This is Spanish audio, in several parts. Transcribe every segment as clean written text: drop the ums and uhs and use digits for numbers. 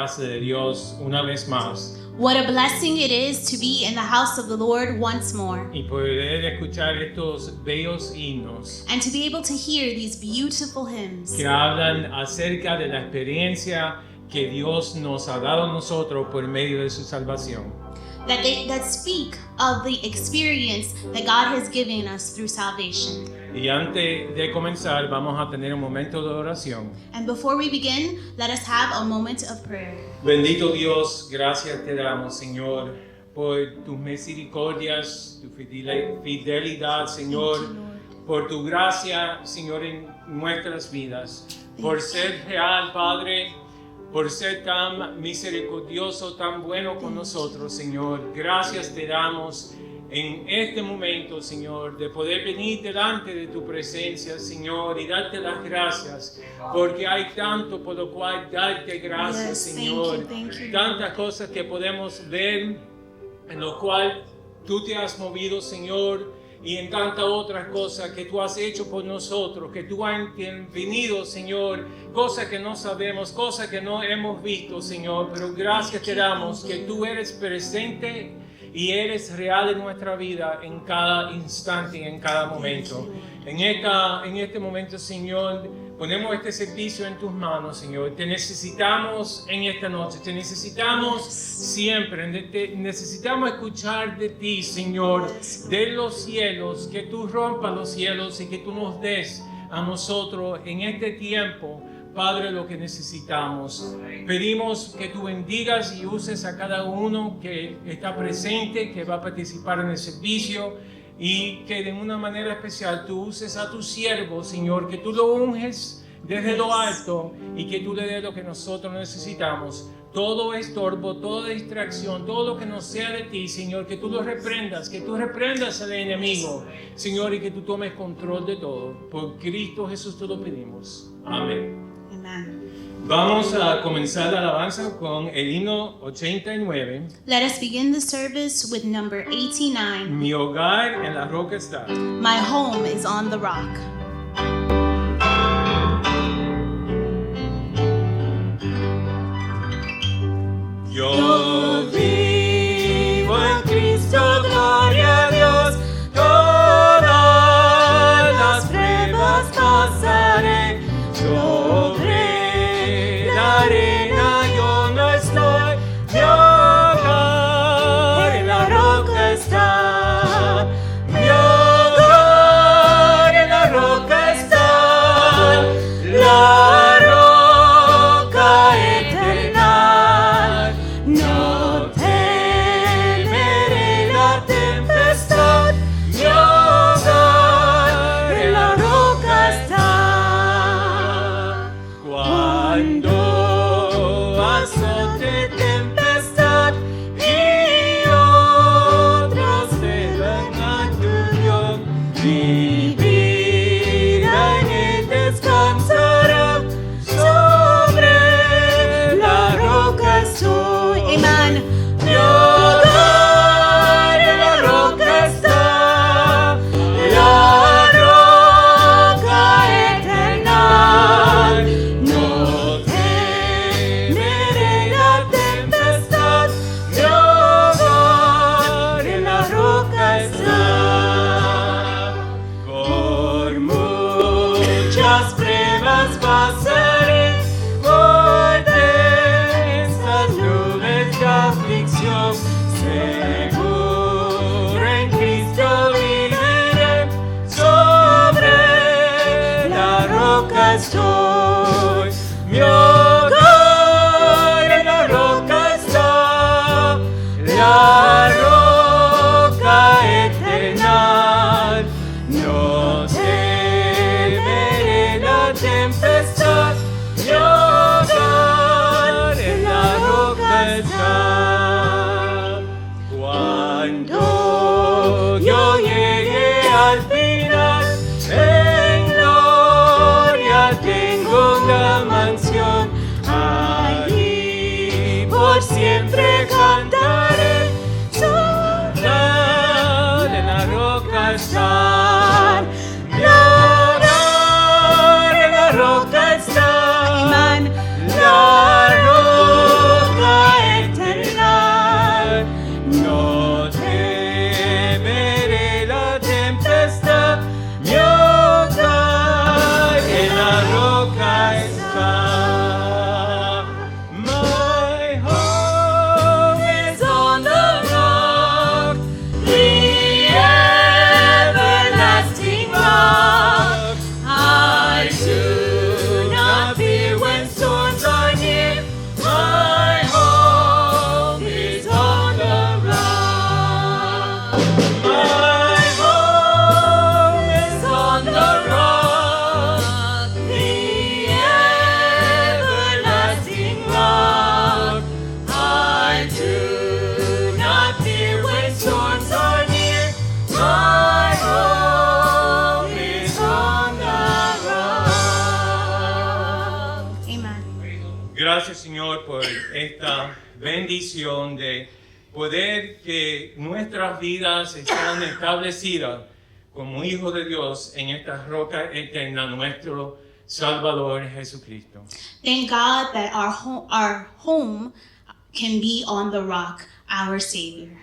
casa de Dios una vez más What a blessing it is to be in the house of the Lord once more, y poder escuchar estos bellos himnos and to be able to hear these beautiful hymns que hablan acerca de la experiencia que Dios nos ha dado a nosotros por medio de su salvación. that speak of the experience that God has given us through salvation. Y antes de comenzar, vamos a tener un momento de oración. And before we begin, let us have a moment of prayer. Bendito Dios, gracias te damos, Señor, por tus misericordias, tu fidelidad, Señor, por tu gracia, Señor, en nuestras vidas, por ser real, Padre, por ser tan misericordioso, tan bueno con nosotros, Señor. Gracias te damos en este momento, Señor, de poder venir delante de tu presencia, Señor, y darte las gracias, porque hay tanto por lo cual darte gracias, Señor. Thank you. Tantas cosas que podemos ver, en lo cual tú te has movido, Señor, y en tantas otras cosas que tú has hecho por nosotros, que tú has intervenido, Señor, cosas que no sabemos, cosas que no hemos visto, Señor, pero gracias te damos que tú eres presente y eres real en nuestra vida en cada instante y en cada momento. En este momento, Señor, ponemos este servicio en tus manos, Señor. Te necesitamos en esta noche, te necesitamos siempre, necesitamos escuchar de ti, Señor, de los cielos, que tú rompas los cielos y que tú nos des a nosotros en este tiempo, Padre, lo que necesitamos. Pedimos que tú bendigas y uses a cada uno que está presente, que va a participar en el servicio, y que de una manera especial tú uses a tu siervo, Señor, que tú lo unges desde lo alto y que tú le des lo que nosotros necesitamos. Todo estorbo, toda distracción, todo lo que no sea de ti, Señor, que tú lo reprendas, que tú reprendas al enemigo, Señor, y que tú tomes control de todo. Por Cristo Jesús te lo pedimos. Amén. Amen. Vamos a comenzar la alabanza con el himno 89. Let us begin the service with number 89. Mi hogar en la roca está. My home is on the rock. Yo vivo en Cristo, gloria a Dios, todas las pruebas pasaré, sobre la arena yo no estoy, mi hogar en la roca está, mi hogar en la roca está, la roca eterna. No temeré la tempestad, mi hogar en la roca está. Cuando azote tempestad y otros vean a tu Dios, mi vida en él descansará, sobre la roca estoy. Amen. Mi hogar en la roca está, la roca eterna. No temeré la tempestad, mi hogar en la roca está. Por muchas pruebas pasaré, por densas nubes de aflicción, seguro en Cristo viviré, sobre la roca estoy. Mi hogar en la roca está, la roca eterna. No temeré la tempestad, on the rock, the everlasting rock. I do not fear when storms are near. My hope is on the rock. Amen. Gracias, Señor, por esta bendición de poder que nuestras vidas están establecidas como hijos de Dios en esta roca eterna, nuestro Salvador Jesucristo. Thank God that our home can be on the rock, our Savior.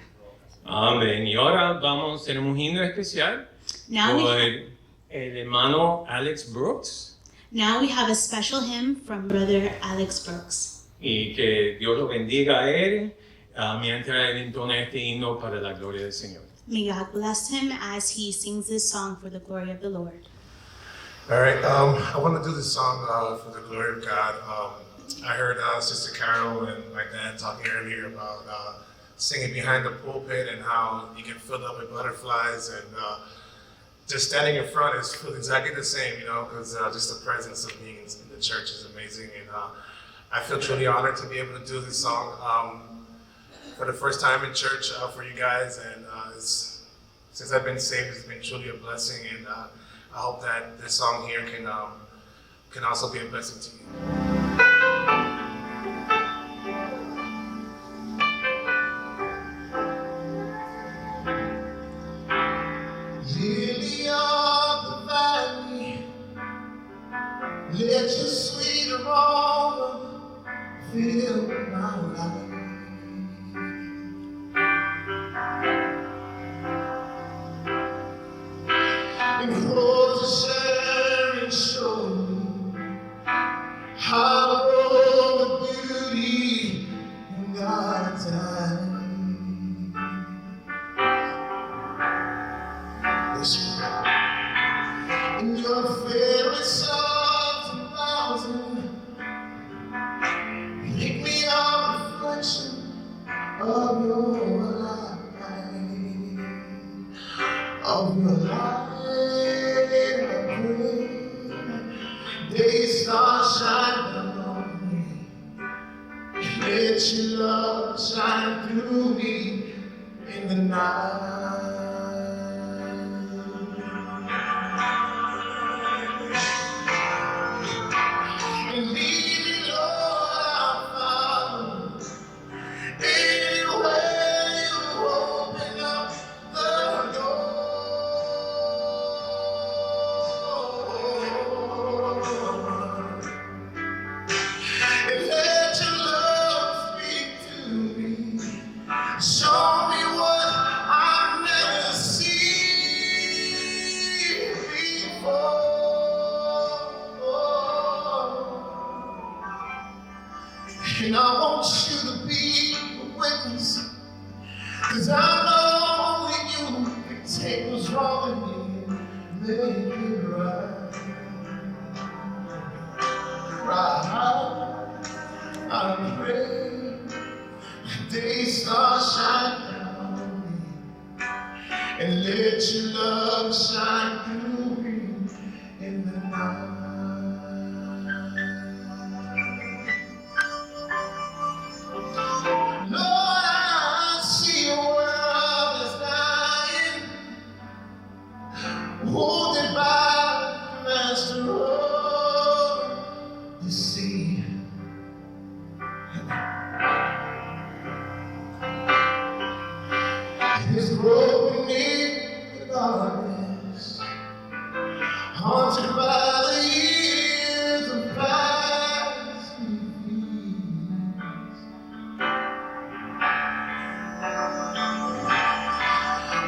Amén. Y ahora vamos a hacer un himno especial Now por we, el hermano Alex Brooks. now we have a special hymn from Brother Alex Brooks. Y que Dios lo bendiga a él mientras él entona este himno para la gloria del Señor. May God bless him as he sings this song for the glory of the Lord. All right, I want to do this song for the glory of God. I heard Sister Carol and my dad talking earlier about singing behind the pulpit and how you can fill up with butterflies, and just standing in front is feels exactly the same, you know, because just the presence of being in the church is amazing, and I feel truly honored to be able to do this song for the first time in church for you guys, and since I've been saved, it's been truly a blessing, and I hope that this song here can also be a blessing to you. Lily of the valley, let your sweet aroma fill my life. And close the share and show me how to grow with beauty in God's time. In your fairest of 1,000, make me a reflection of your light, of your light. I pray, day star shine down on me, let your love shine through me in the night. And lead me, Lord, I'll follow. Anywhere you open up the door. And let your love speak to me. Show me what I've never seen before. And I want you to be a witness, 'cause I know only you can take what's wrong with me and make it right. Right. I pray day star shine down on me, and let your love shine through me in the night. Lord, I see a world that's dying, wounded by the master of the sea. It's broken in the darkness, haunted by the years of past defeats.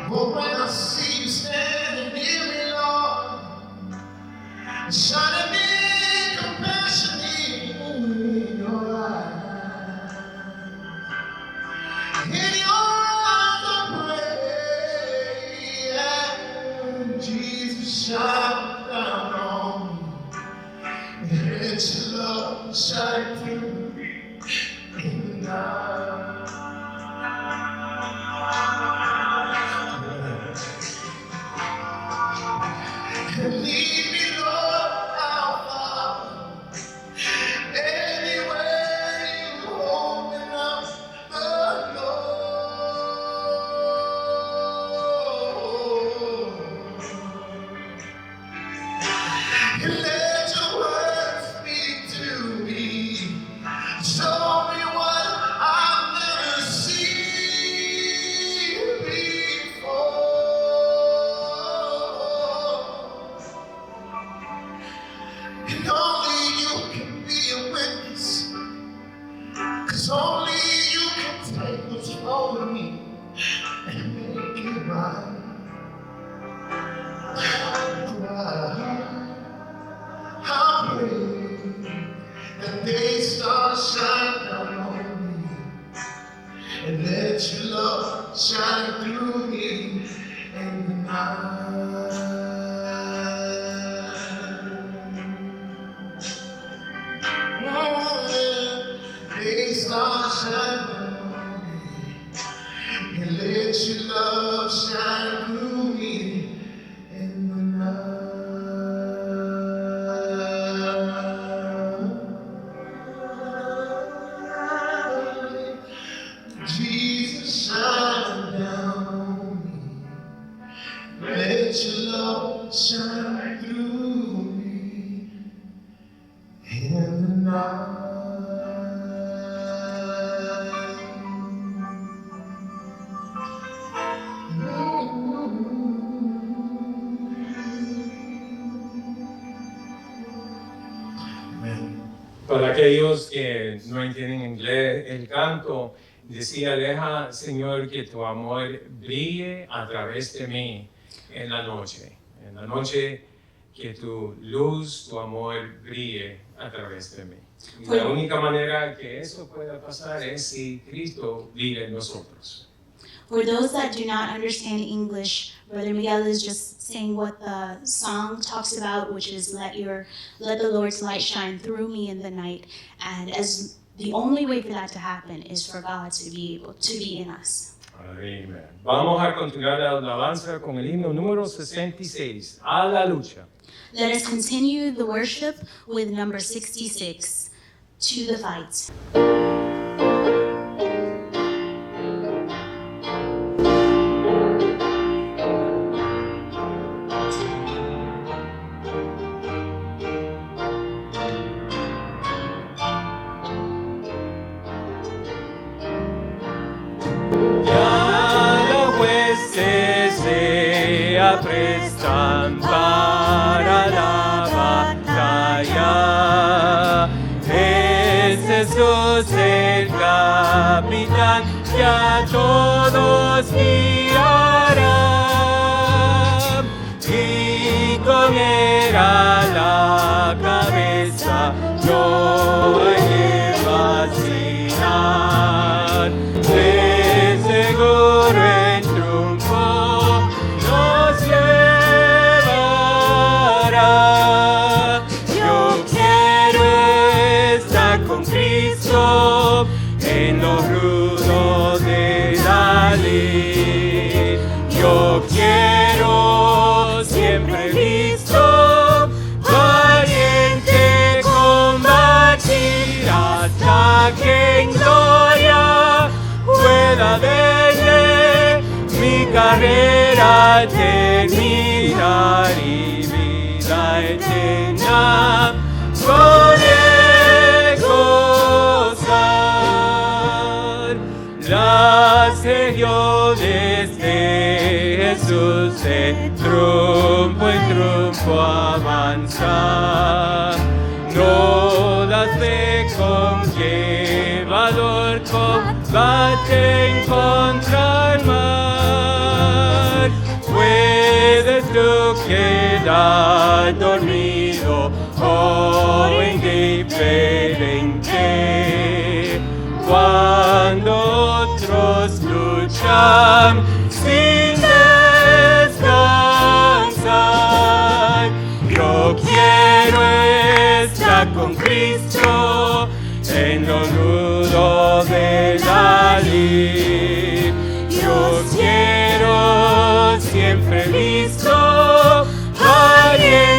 But when I see you standing near me, Lord, shining in compassion in your eyes, in your eyes I pray, and Jesus shine down on me, and let your love shine through me in the night. And lead me, Lord, how far. Anywhere you open up the door. And let your word speak to me. Show me what I've never seen before. And only you can be a witness. 'Cause only you can take what's wrong with me and make it right. I pray that they start shining down on me, and let your love shine through me in the night. They start shining down on me, and let your love shine through me in the night. Jesus, shine down on me. Let your love shine through me in the night. Amen. Para aquellos que no entienden inglés, el canto decía, deja, Señor, que tu amor brille a través de mí en la noche. En la noche, que tu luz, tu amor brille a través de mí. Y la única manera que eso pueda pasar es si Cristo vive en nosotros. For those that do not understand English, Brother Miguel is just saying what the song talks about, which is let the Lord's light shine through me in the night. And as the only way for that to happen is for God to be able to be in us. Amén. Vamos a continuar la alabanza con el himno número 66, A la lucha. Let us continue the worship with number 66, To the Fight. Prestan para la batalla. Es Jesús el capitán que a todos guiará, y con él a la cabeza no hay que vacilar. De seguro el triunfo nos llevará. Yo quiero estar con Cristo en los rudos de la ley. Yo quiero siempre listo, valiente combatir hasta que en gloria pueda verle mi carrera terminar y vida eterna con él gozar. Las legiones de Jesús de trompo en trompo avanzar. No las ve con qué valor combaten contra el mal. Puedes tú quedar dormido o indiferente cuando otros luchan sin descansar. Yo quiero estar con Cristo en los nudos de la lid. Yo quiero siempre listo, valiente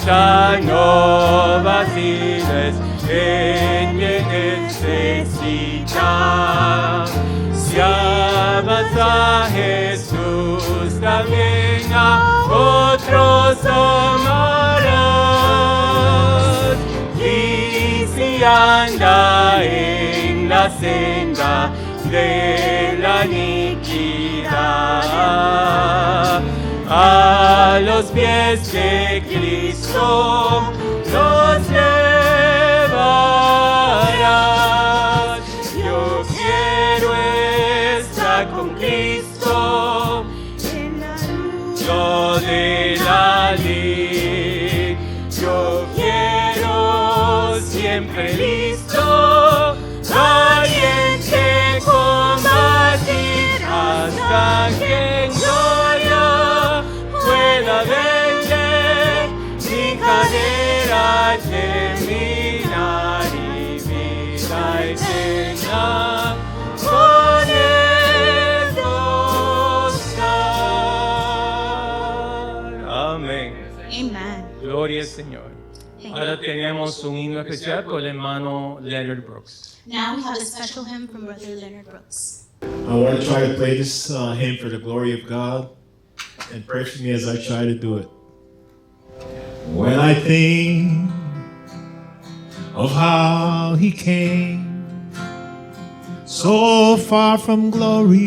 ya no vaciles en quien necesita. Si amas a Jesús, también a otros amarás. Y si anda en la senda de la iniquidad, a los pies de Cristo los llevarás. Yo quiero estar con Cristo en la luz de la ley. Yo quiero siempre listo, valiente combatir hasta que en gloria pueda verle, mi carrera terminar y vida eterna con él gozar. Amén. Amen. Gloria al Señor. Thank Ahora you. tenemos un himno especial con el hermano Leonard Brooks. Now we have a special hymn from Brother Leonard Brooks. I want to try to play this hymn for the glory of God, and pray for me as I try to do it. When I think of how He came so far from glory,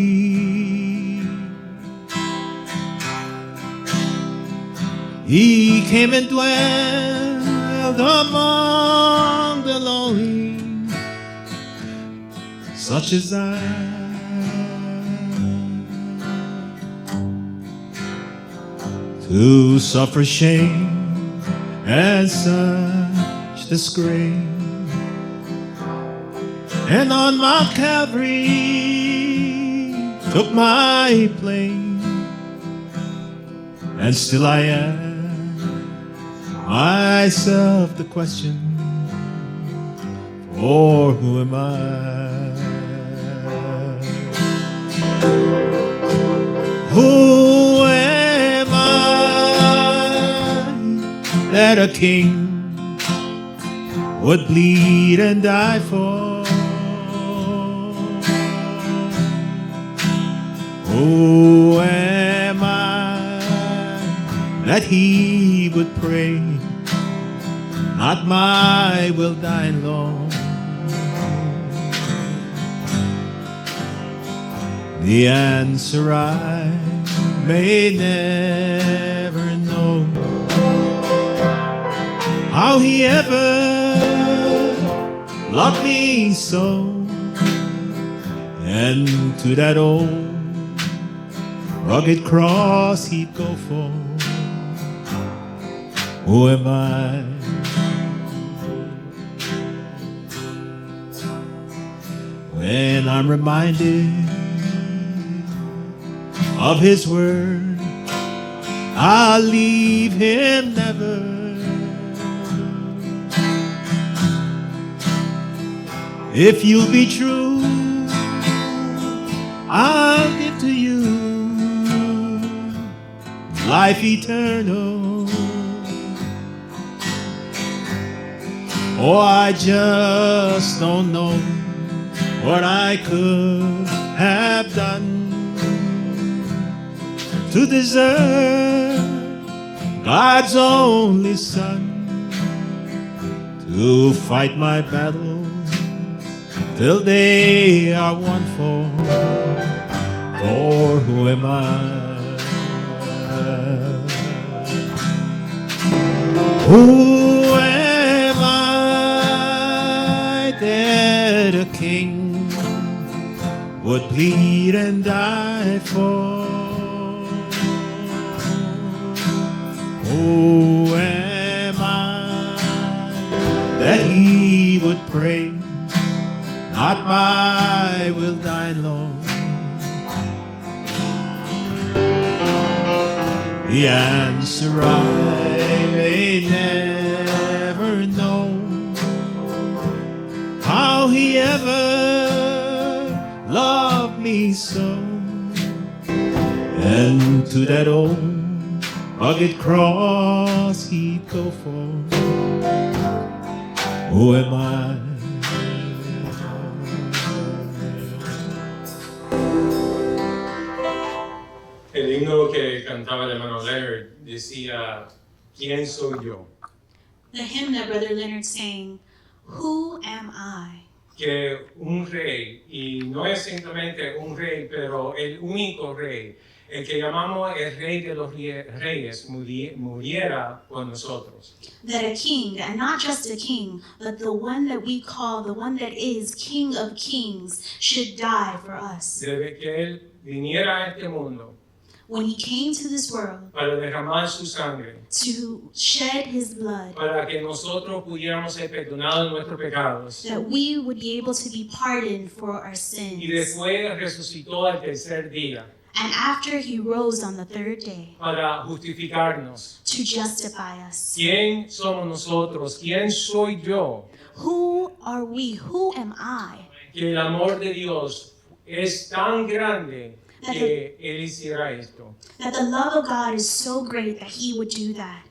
He came and dwelled among the lowly, such as I. To suffer shame and such disgrace, and on Mount Calvary took my place, and still I ask myself the question, for who am I? Who am I that a king would bleed and die for? Who am I that He would pray, not my will thine, Lord? The answer I may never know, how He ever loved me so, and to that old rugged cross He'd go for. Who am I? When I'm reminded of His word, I'll leave Him never. If you'll be true, I'll give to you life eternal. Oh, I just don't know what I could have done to deserve God's only Son to fight my battles till they are won for. For who am I? Who am I that a king would bleed and die for? Who am I that He would pray, not my will thine, Lord? The answer I may never know, how He ever loved me so, and to that old rugged cross he'd go for. Who am I? El himno que cantaba el hermano Leonard decía, ¿quién soy yo? The hymn that Brother Leonard sang, Who Am I? Que un rey, y no es simplemente un rey, pero el único rey, el que llamamos el rey de los reyes, muriera por nosotros. That a king, and not just a king, but the one that we call, the one that is King of Kings, should die for us. Debe que él viniera a este mundo When he came to this world para derramar su sangre, to shed his blood, para que nosotros pudiéramos ser perdonados de nuestros pecados. that we would be able to be pardoned for our Y sins. después resucitó al tercer día And after he rose on the third day para justificarnos. to justify us. ¿Quién somos nosotros? ¿Quién soy yo? Who are we? Who am I? Que el amor de Dios es tan grande que Él hiciera esto. That the love of God is so great that he would do that.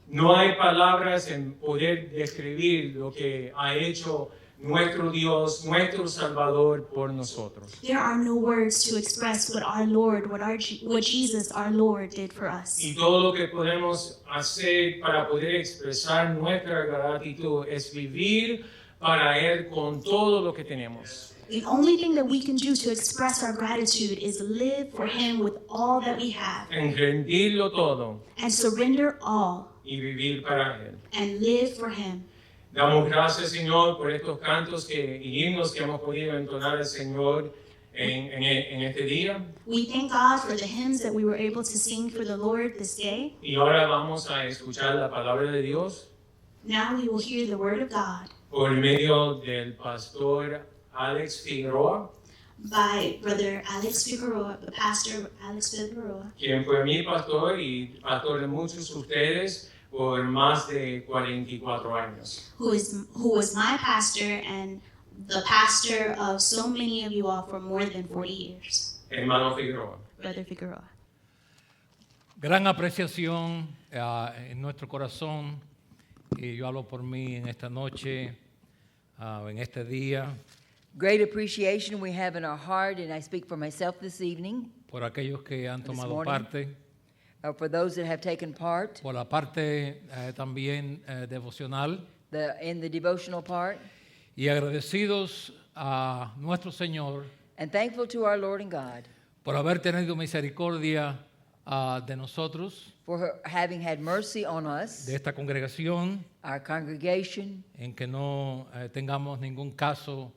No hay palabras en poder describir lo que ha hecho nuestro Dios, nuestro Salvador por nosotros. There are no words to express what our Lord, what Jesus, our Lord, did for us. Y todo lo que podemos hacer para poder expresar nuestra gratitud es vivir para Él con todo lo que tenemos. The only thing that we can do to express our gratitude is live for him with all that we have En rendirlo todo and surrender all y vivir para Él. and live for him. Damos gracias, Señor, por estos cantos y himnos que hemos podido entonar al Señor en este día. We thank God for the hymns that we were able to sing for the Lord this day. Y ahora vamos a escuchar la palabra de Dios Now we will hear the word of God por medio del pastor Alex Figueroa, by Brother Alex Figueroa, the pastor Alex Figueroa, quien fue mi pastor y pastor de muchos de ustedes por más de 44 años. who was my pastor and the pastor of so many of you all for more than 40 years. Hermano Figueroa. Brother Figueroa. Gran apreciación en nuestro corazón, y yo hablo por mí en esta noche, en este día, Great appreciation we have in our heart, and I speak for myself this evening, por aquellos que han This tomado morning. parte, for those that have taken part, por la parte también devocional, in the devotional part, y agradecidos a nuestro Señor and thankful to our Lord and God por haber tenido misericordia de nosotros, for having had mercy on us, de esta congregación, our congregation, en que no tengamos ningún caso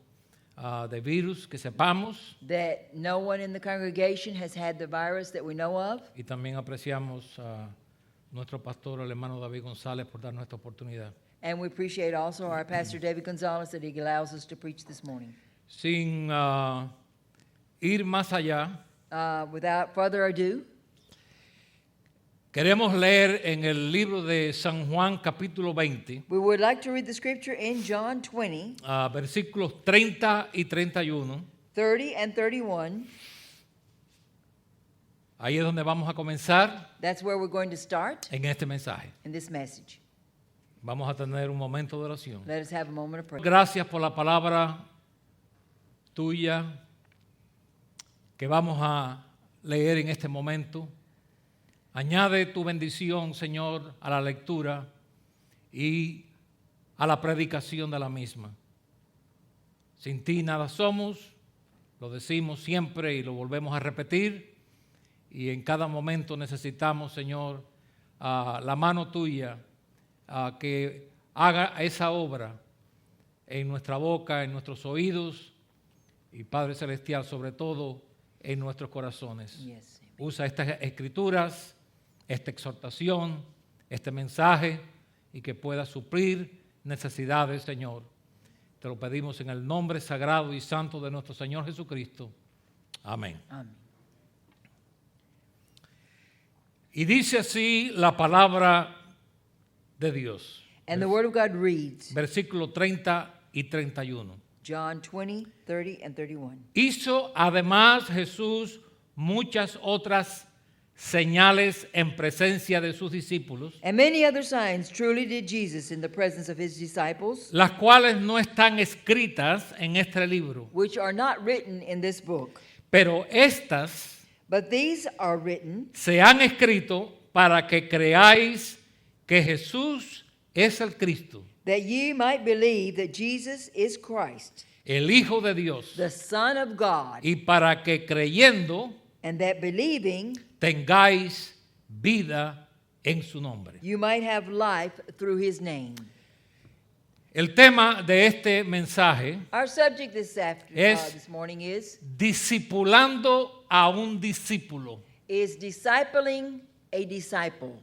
de virus que sepamos, that no one in the congregation has had the virus that we know of. y también apreciamos a nuestro pastor, el hermano David González, por darnos esta oportunidad. And we appreciate also our Pastor David Gonzalez that he allows us to preach this morning. Sin ir más allá, Without further ado, queremos leer en el libro de San Juan capítulo 20, we would like to read the scripture in John 20, versículos 30 y 31. 30 and 31. Ahí es donde vamos a comenzar That's where we're going to start en este mensaje. in this message. Vamos a tener un momento de oración. Let us have a moment of prayer. Gracias por la palabra tuya que vamos a leer en este momento. Añade tu bendición, Señor, a la lectura y a la predicación de la misma. Sin ti nada somos, lo decimos siempre y lo volvemos a repetir, y en cada momento necesitamos, Señor, la mano tuya que haga esa obra en nuestra boca, en nuestros oídos, y Padre Celestial, sobre todo en nuestros corazones. Yes. Usa estas escrituras, esta exhortación, este mensaje, y que pueda suplir necesidades, Señor. Te lo pedimos en el nombre sagrado y santo de nuestro Señor Jesucristo. Amén. Amen. Y dice así la palabra de Dios. And the word of God reads, Versículo 30 y 31. John 20, 30, and 31. Hizo además Jesús muchas otras señales en presencia de sus discípulos, And many other signs truly did Jesus in the presence of his disciples, las cuales no están escritas en este libro, which are not written in this book. pero estas But these are written se han escrito para que creáis que Jesús es el Cristo, that ye might believe that Jesus is Christ, el Hijo de Dios, the Son of God, y para que creyendo and that believing tengáis vida en su nombre. you might have life through his name. El tema de este mensaje Our subject this morning is discipulando a un discípulo. discipling a disciple.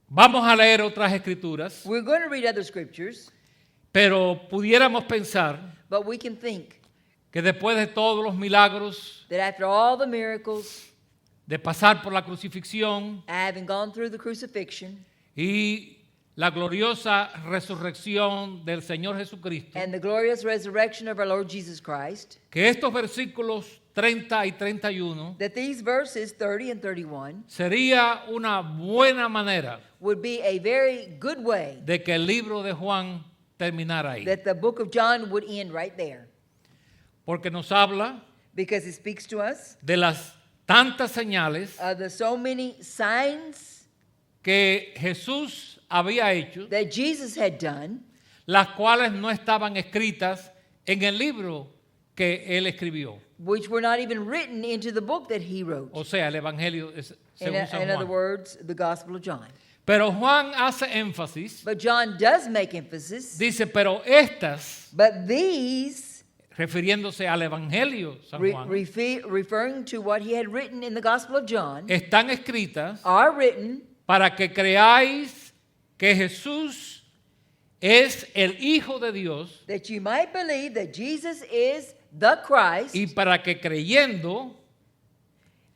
Vamos a leer otras escrituras, We're going to read other scriptures, pero pudiéramos pensar but we can think que después de todos los milagros, that after all the miracles, de pasar por la crucifixión having gone through the crucifixion y la gloriosa resurrección del Señor Jesucristo, and the glorious resurrection of our Lord Jesus Christ, que estos versículos 30 y 31 that these verses 30 and 31 sería una buena manera would be a very good way de que el libro de Juan terminara ahí. that the book of John would end right there, Porque nos habla because it speaks to us de las tantas señales of the so many signs que Jesús había hecho, that Jesus had done, las cuales no estaban escritas en el libro que él escribió. which were not even written into the book that he wrote. O sea, el Evangelio según San In other Juan. words, the Gospel of John. Pero Juan hace énfasis, But John does make emphasis, dice, pero estas, but these, refiriéndose al Evangelio San Juan, referring to what he had written in the Gospel of John, están escritas are written para que creáis que Jesús es el Hijo de Dios that you might believe that Jesus is the Christ y para que creyendo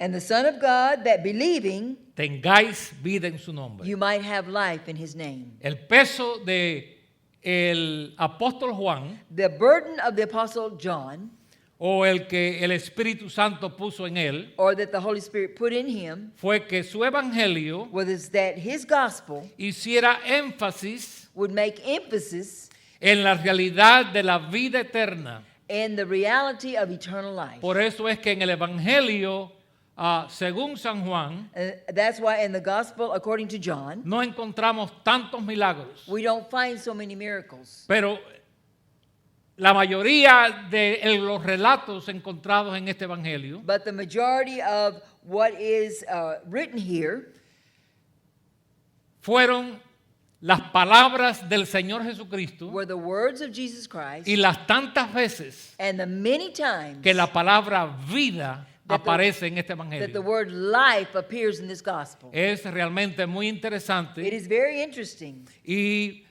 and the Son of God, that believing tengáis vida en su nombre. you might have life in his name. El peso de el apóstol Juan, The burden of the Apostle John, o el que el Espíritu Santo puso en él, or that the Holy Spirit put in him, fue que su evangelio was that his gospel hiciera énfasis would make emphasis en la realidad de la vida eterna. in the reality of eternal life. Por eso es que en el evangelio, según San Juan, And that's why in the gospel, according to John, no encontramos tantos milagros, we don't find so many miracles. pero la mayoría de los relatos encontrados en este evangelio But the majority of what is written here fueron las palabras del Señor Jesucristo were the words of Jesus Christ, y las tantas veces and the many times que la palabra vida That the- aparece en este that the evangelio. word life appears in this gospel. Es realmente muy It interesante is very interesting, y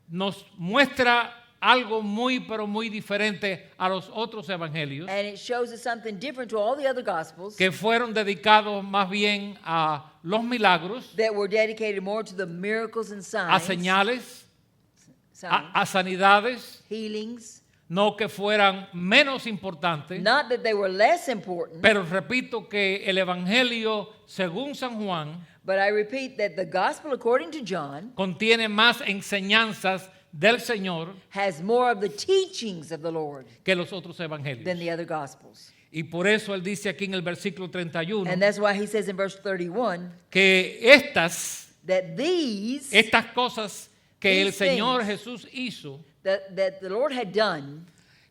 nos muestra algo muy pero muy diferente a los otros evangelios and it shows us something different to all the other gospels que fueron dedicados más bien a los milagros, that were dedicated more to the miracles and a signs, señales, signs, a sanidades, healings. no que fueran menos importantes, Not that they were less important, pero repito que el evangelio según San Juan but I repeat that the gospel according to John contiene más enseñanzas del Señor has more of the teachings of the Lord que los otros evangelios. than the other gospels. Y por eso él dice aquí en el versículo 31 And that's why he says in verse 31 que estas that estas cosas que el These Señor things Jesús hizo, that the Lord had done,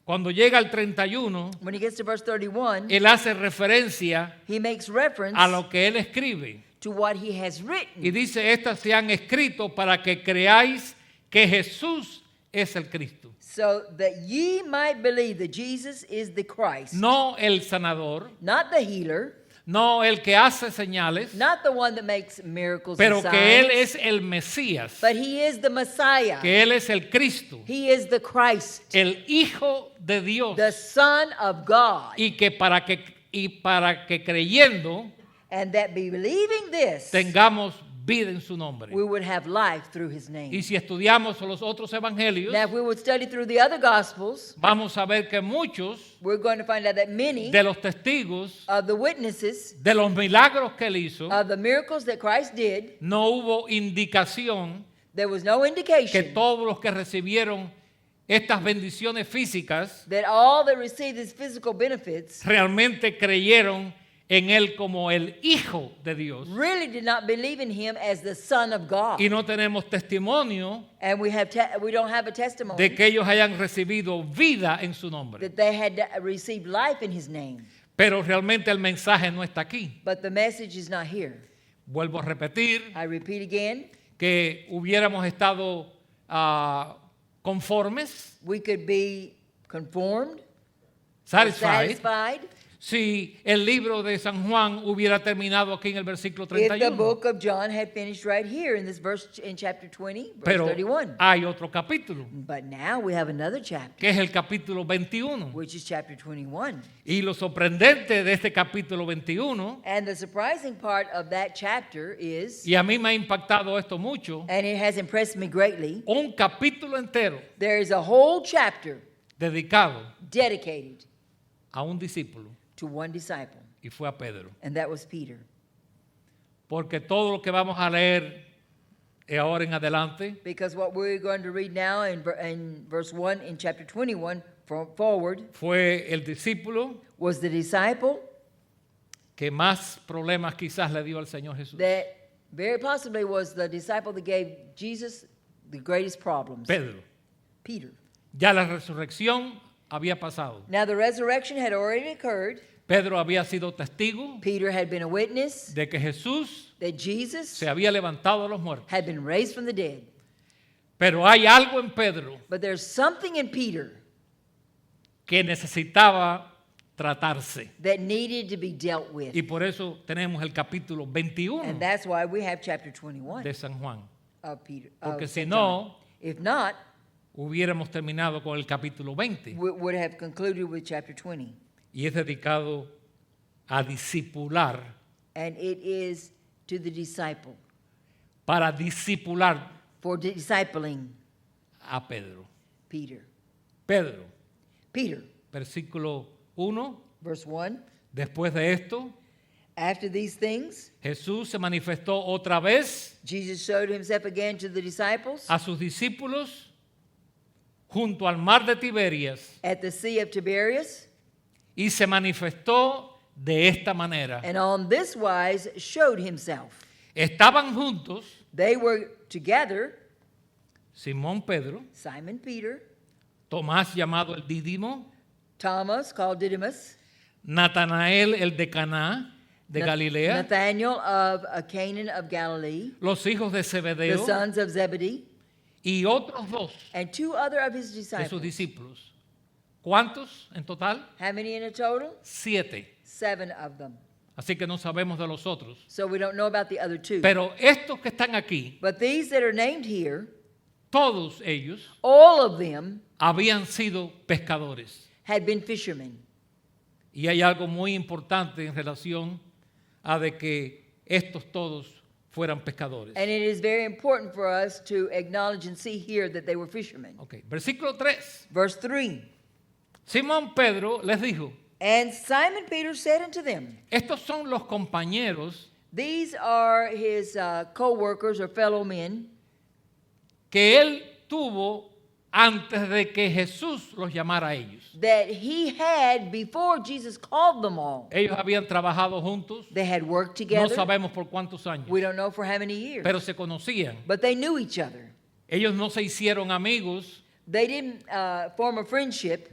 cuando llega al 31, when he gets to verse 31, él hace referencia he makes reference a lo que él escribe. to what he has Y written. dice, estas se han escrito para que creáis que Jesús es el Cristo. So that ye might believe that Jesus is the Christ, No el sanador, not the healer, no el que hace señales, not the one that makes miracles pero and que Él signs, es el Mesías, but he is the Messiah. que Él es el Cristo, He is the Christ, el Hijo de Dios, the Son of God. y que para que creyendo And that believing this, tengamos vida en su nombre. we would have life through his name. Y si estudiamos los otros evangelios, Now, if we would study through the other Gospels, vamos a ver que muchos we're going to find out that many de los testigos of the witnesses de los milagros que él hizo, of the miracles that Christ did, no hubo indicación there was no que indication todos los que recibieron estas bendiciones físicas that all that received these physical benefits realmente creyeron en él como el Hijo de Dios. really did not believe in him as the Son of God. Y no tenemos testimonio And we don't have a testimony de que ellos hayan recibido vida en su nombre. that they had received life in his name. Pero realmente el mensaje no está aquí. But the message is not here. Vuelvo a repetir I repeat again, que hubiéramos estado conformes, we could be conformed, satisfied, satisfied, si el libro de San Juan hubiera terminado aquí en el versículo if the 31. book of John had finished right here in this verse, in chapter 20, verse Pero 31. hay otro capítulo, But now we have another chapter, que es el capítulo 21. which is chapter 21. Y lo sorprendente de este capítulo 21, And the surprising part of that chapter is, y a mí me ha impactado esto mucho, and it has impressed me greatly, un capítulo entero there is a whole chapter dedicado dedicated a un discípulo, to one disciple, y fue a Pedro. and that was Peter. Porque todo lo que vamos a leer ahora en adelante Because what we're going to read now in verse 1 in chapter 21 forward fue el discípulo was the disciple que más problemas quizás le dio al Señor Jesús. that very possibly was the disciple that gave Jesus the greatest problems. Pedro. Peter. Ya la resurrección había pasado. Now the resurrection had already occurred. Pedro había sido testigo Peter had been a witness de que Jesús that Jesus se había levantado de los muertos. had been raised from the dead. Pero hay algo en Pedro But there's something in Peter que necesitaba tratarse. that needed to be dealt with. Y por eso tenemos el capítulo 21 And that's why we have chapter 21 de San Juan. of Peter. Porque of si St. no, John. If not, hubiéramos terminado con el capítulo 20. we would have concluded with chapter 20. Y es dedicado a discipular, And it is to the disciple, para discipular for discipling a Pedro. Peter. Pedro, Peter, versículo 1, verse 1. después de esto, After these things, Jesús se manifestó otra vez Jesus showed himself again to the disciples a sus discípulos junto al mar de Tiberias at the Sea of Tiberias, y se manifestó de esta manera. and on this wise showed himself. Estaban juntos They were together, Simón Pedro, Simon Peter, Tomás llamado el Dídimo, Thomas called Didymus, Natanael el de Caná de Galilea, Nathanael of Canaan of Galilee, los hijos de the Zebedeo sons of Zebedee, y otros dos and two other of his de sus disciples. discípulos. ¿Cuántos en total? How many in a total? 7. 7 of them. Así que no sabemos de los otros. So we don't know about the other 2. Pero estos que están aquí, But these that are named here, todos ellos all of them habían sido pescadores. had been fishermen. Y hay algo muy importante en relación a de que estos todos fueran pescadores. And it is very important for us to acknowledge and see here that they were fishermen. Ok, versículo 3. Verse 3. Simón Pedro les dijo, And Simon Peter said unto them, estos son los compañeros these are his co-workers or fellow men que él tuvo antes de que Jesús los llamara a ellos. that he had before Jesus called them all. Ellos habían trabajado juntos, They had worked no together. sabemos por cuántos años, We don't know for how many years. pero se conocían. But they knew each other. Ellos no se hicieron amigos They didn't form a friendship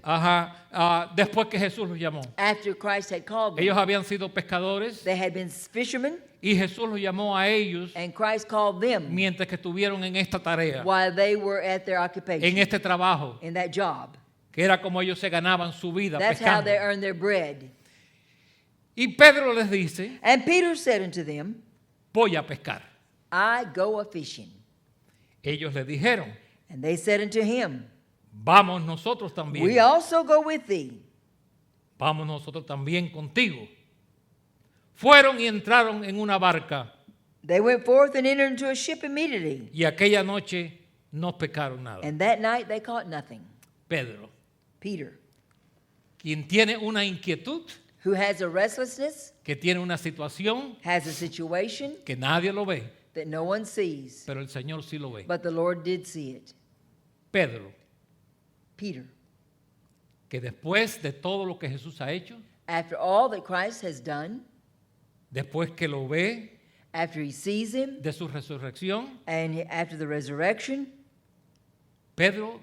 después que Jesús los llamó. after Christ had called them. Ellos habían sido pescadores They had been fishermen, y Jesús los llamó a ellos and Christ called them mientras que estuvieron en esta tarea, while they were at their en occupation, este trabajo, in that job. que era como ellos se ganaban su vida That's how pescando. they earned their bread. Y Pedro les dice, And Peter said unto them, voy a pescar. I go a-fishing. Ellos le dijeron, And they said unto him, vamos nosotros también. We also go with thee. Vamos nosotros también contigo. Fueron y entraron en una barca They went forth and entered into a ship immediately. y aquella noche no pescaron nada. And that night they caught nothing. Pedro, Peter, quien tiene una inquietud, who has a restlessness, que tiene una situación has a situation que nadie lo ve, that no one sees, pero el Señor sí lo ve. but the Lord did see it. Pedro, Peter, que después de todo lo que Jesús ha hecho, after all that Christ has done, después que lo ve after he sees him, de su resurrección, and after the resurrection, Pedro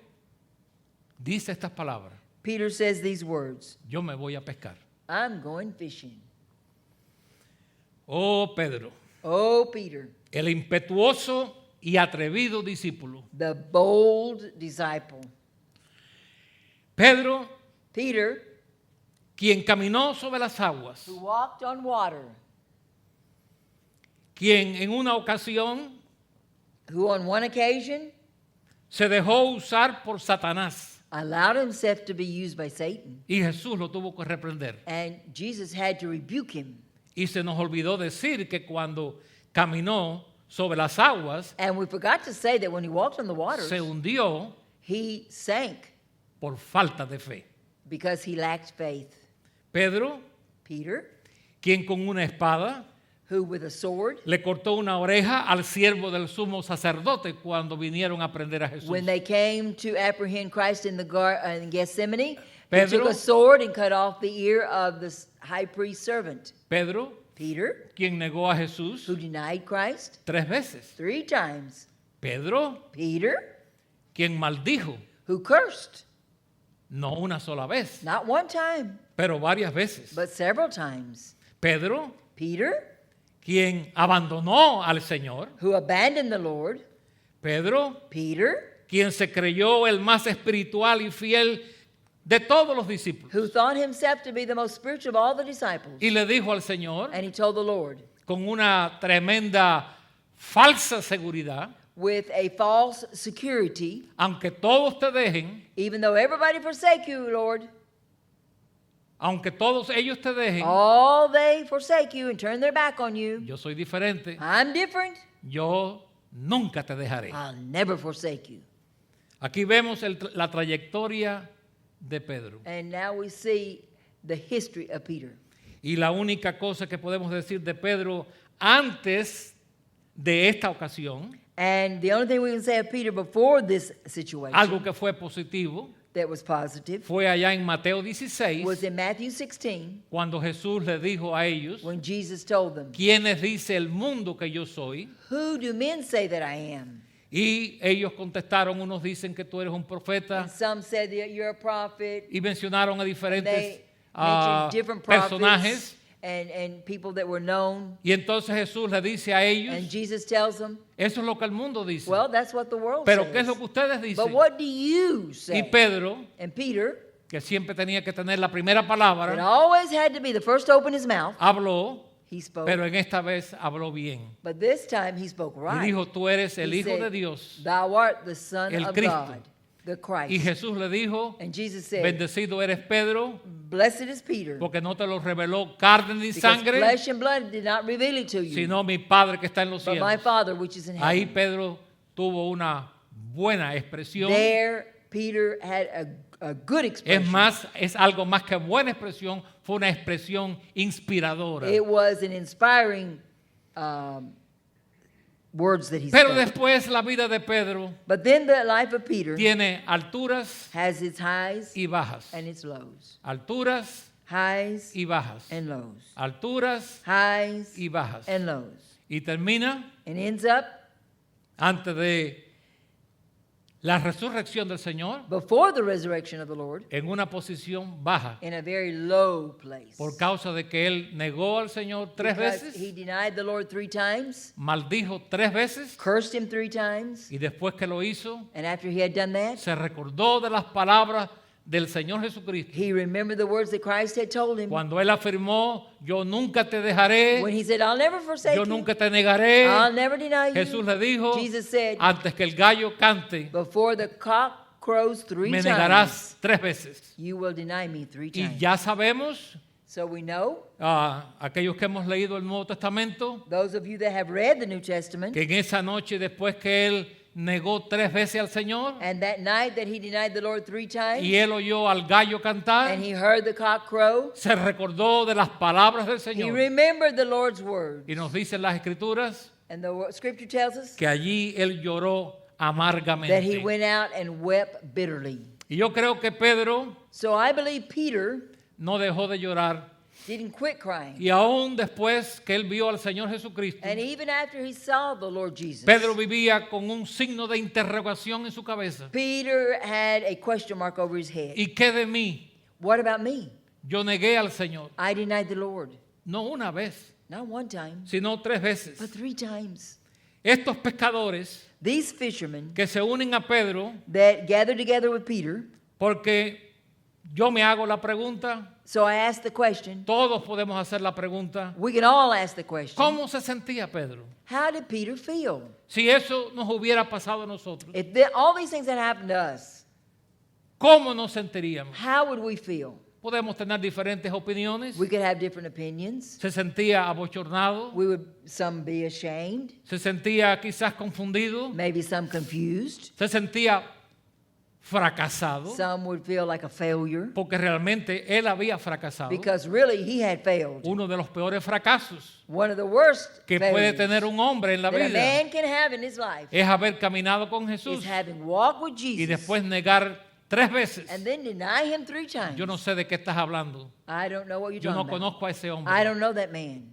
dice estas palabras: Peter says these words, yo me voy a pescar. I'm going fishing. Oh Pedro, Oh, Peter, el impetuoso y atrevido discípulo. the bold disciple. Pedro, Peter, quien caminó sobre las aguas, who walked on water, quien en una ocasión who on one occasion se dejó usar por Satanás allowed himself to be used by Satan. y Jesús lo tuvo que reprender. And Jesus had to rebuke him. Y se nos olvidó decir que cuando caminó sobre las aguas, And we forgot to say that when he walked on the waters, se hundió he sank por falta de fe. because he lacked faith. Pedro, Peter, quien con una espada who with a sword, le cortó una oreja al siervo del sumo sacerdote cuando vinieron a prender a Jesús. when they came to apprehend Christ in in Gethsemane, he Pedro, took a sword and cut off the ear of the high priest's servant. Pedro, Peter, quien negó a Jesús who denied Christ 3 veces. 3 times. Pedro, Peter, quien maldijo, who cursed, no una sola vez, not one time, pero varias veces. but several times. Pedro, Peter, quien abandonó al Señor. who abandoned the Lord. Pedro, Peter, quien se creyó el más espiritual y fiel de todos los discípulos. who thought himself to be the most spiritual of all the disciples. Y le dijo al Señor, And he told the Lord, con una tremenda falsa seguridad, with a false security, aunque todos te dejen, even though everybody forsake you, Lord, aunque todos ellos te dejen, all they forsake you and turn their back on you, yo soy diferente, I'm different. yo nunca te dejaré. I'll never forsake you. Aquí vemos la trayectoria de Pedro. And now we see the history of Peter. Y la única cosa que podemos decir de Pedro antes de esta ocasión, And the only thing we can say of Peter before this situation algo que fue positivo, that was positive fue allá en Mateo 16, was in Matthew 16 cuando Jesús le dijo a ellos, when Jesus told them, ¿quiénes dice el mundo que yo soy? who do men say that I am? Y ellos contestaron, unos dicen que tú eres un profeta, And some said that you're a prophet. y mencionaron a And diferentes they mentioned different prophets personajes. and people that were known. Y entonces Jesús le dice a ellos, And Jesus tells them, eso es lo que el mundo dice. well, that's what the world Pero says. ¿qué es lo que ustedes But dicen? what do you say? Y Pedro, And Peter, que siempre tenía que tener la primera that palabra, always had to be the first to open his mouth, habló, he spoke. pero en esta vez habló bien. But this time he spoke Y right. dijo, tú eres el He Hijo said, de Dios. thou art the Son el of Cristo. God, the Christ. Y Jesús le dijo, And Jesus said, bendecido eres Pedro, blessed is Peter, porque no te lo reveló carne ni because sangre, flesh and blood did not reveal it to you, sino mi Padre que está en los but my cielos. Father which is in Ahí heaven. Pedro tuvo una buena expresión. There Peter had a good expression. Es más, es algo más que buena expresión, fue una expresión inspiradora. It was an inspiring words that he Pero spoke. después la vida de Pedro But then the life of Peter tiene alturas has its highs y bajas. and its lows. Alturas Highs y bajas. and lows. Alturas Highs y bajas. and lows. Y termina And ends up antes de la resurrección del Señor before the resurrection of the Lord en una posición baja in a very low place. por causa de que él negó al Señor 3 Because veces, he denied the Lord 3 times, maldijo 3 veces cursed him 3 times, y después que lo hizo and after he had done that, se recordó de las palabras del Señor Jesucristo he remembered the words that Christ had told him cuando él afirmó, yo nunca te dejaré, when he said, I'll never forsake yo you, nunca te negaré. I'll never deny you. Jesús le dijo, Jesus said, antes que el gallo cante, before the cock crows 3 me times, negarás 3 veces. you will deny me 3 Y times. ya sabemos So we know, aquellos que hemos leído el Nuevo Testamento, those of you that have read the New Testament, que en esa noche después que él negó 3 veces al Señor and that night that he denied the Lord 3 times, y él oyó al gallo cantar, and he heard the cock crow, se recordó de las palabras del he Señor. remembered the Lord's word. Y nos dicen las Escrituras And the scripture tells us que allí él lloró that he amargamente. went out and wept bitterly. Y yo creo que Pedro So I believe Peter no dejó de llorar. didn't quit crying. Y aún después que él vio al Señor Jesucristo, And even after he saw the Lord Jesus, Pedro vivía con un signo de interrogación en su cabeza. Peter had a question mark over his head. ¿Y qué de mí? What about me? Yo negué al Señor, I denied the Lord. no una vez, Not 1 time, sino 3 veces. but 3 times. Estos pescadores These fishermen que se unen a Pedro, that gathered together with Peter, porque yo me hago la pregunta, so I asked the question, todos podemos hacer la pregunta, we can all ask the question, ¿cómo se sentía Pedro? how did Peter feel? Si eso nos hubiera pasado a nosotros, If all these things that happened to us, ¿cómo nos sentiríamos? how would we feel? Podemos tener diferentes opiniones. We could have different opinions. Se sentía abochornado, We would, some be ashamed, se sentía quizás confundido, maybe some confused, se sentía fracasado, some would feel like a failure, porque realmente él había fracasado. because really he had failed. Uno de los peores fracasos One of the worst que puede failures tener un hombre en la that a vida man can have in his life es haber caminado con is Jesús having walked with y Jesus después negar 3 veces. and then deny him 3 times. Yo no sé de qué estás hablando. I don't know what you're Yo no talking about. conozco a ese I hombre. don't know that man.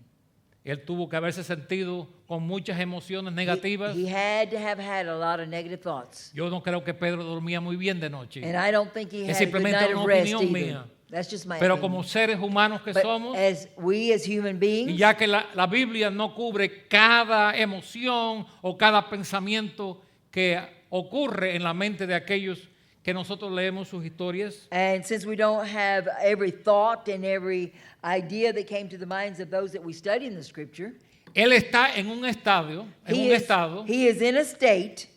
Él tuvo que haberse sentido con muchas emociones negativas. He had to have had a lot of negative thoughts. Yo no creo que Pedro dormía muy bien de noche. And I don't think he Es had a good simplemente night una of rest opinión either. mía. That's just my Pero opinion. como seres humanos que But somos, as we as human y beings, ya que la Biblia no cubre cada emoción o cada pensamiento que ocurre en la mente de aquellos que nosotros leemos sus historias, and since we don't have every thought and every idea that came to the minds of those that we study in the scripture, él está en un estado, he is in a state,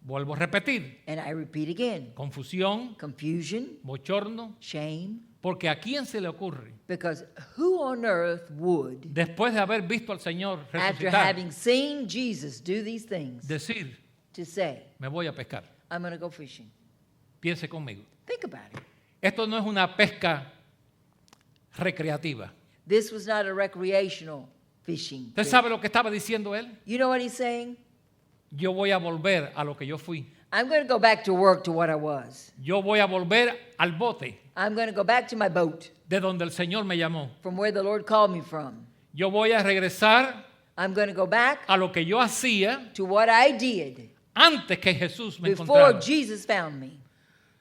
vuelvo a repetir, and I repeat again, confusión, confusion, bochorno, shame, porque ¿a quién se le ocurre, because who on earth would, después de haber visto al Señor after resucitar, having seen Jesus do these things, decir, to say, me voy a pescar? I'm going to go fishing? Piense conmigo. Think about it. Esto no es una pesca recreativa. This was not a recreational fishing ¿Usted trip. sabe lo que estaba diciendo él? You know what he's saying? Yo voy a volver a lo que yo fui. I'm going to go back to work to what I was. Yo voy a volver al bote I'm going to go back to my boat de donde el Señor me llamó. from where the Lord called me from. Yo voy a regresar I'm going to go back a lo que yo hacía to what I did antes que Jesús me before encontrara. Jesus found me.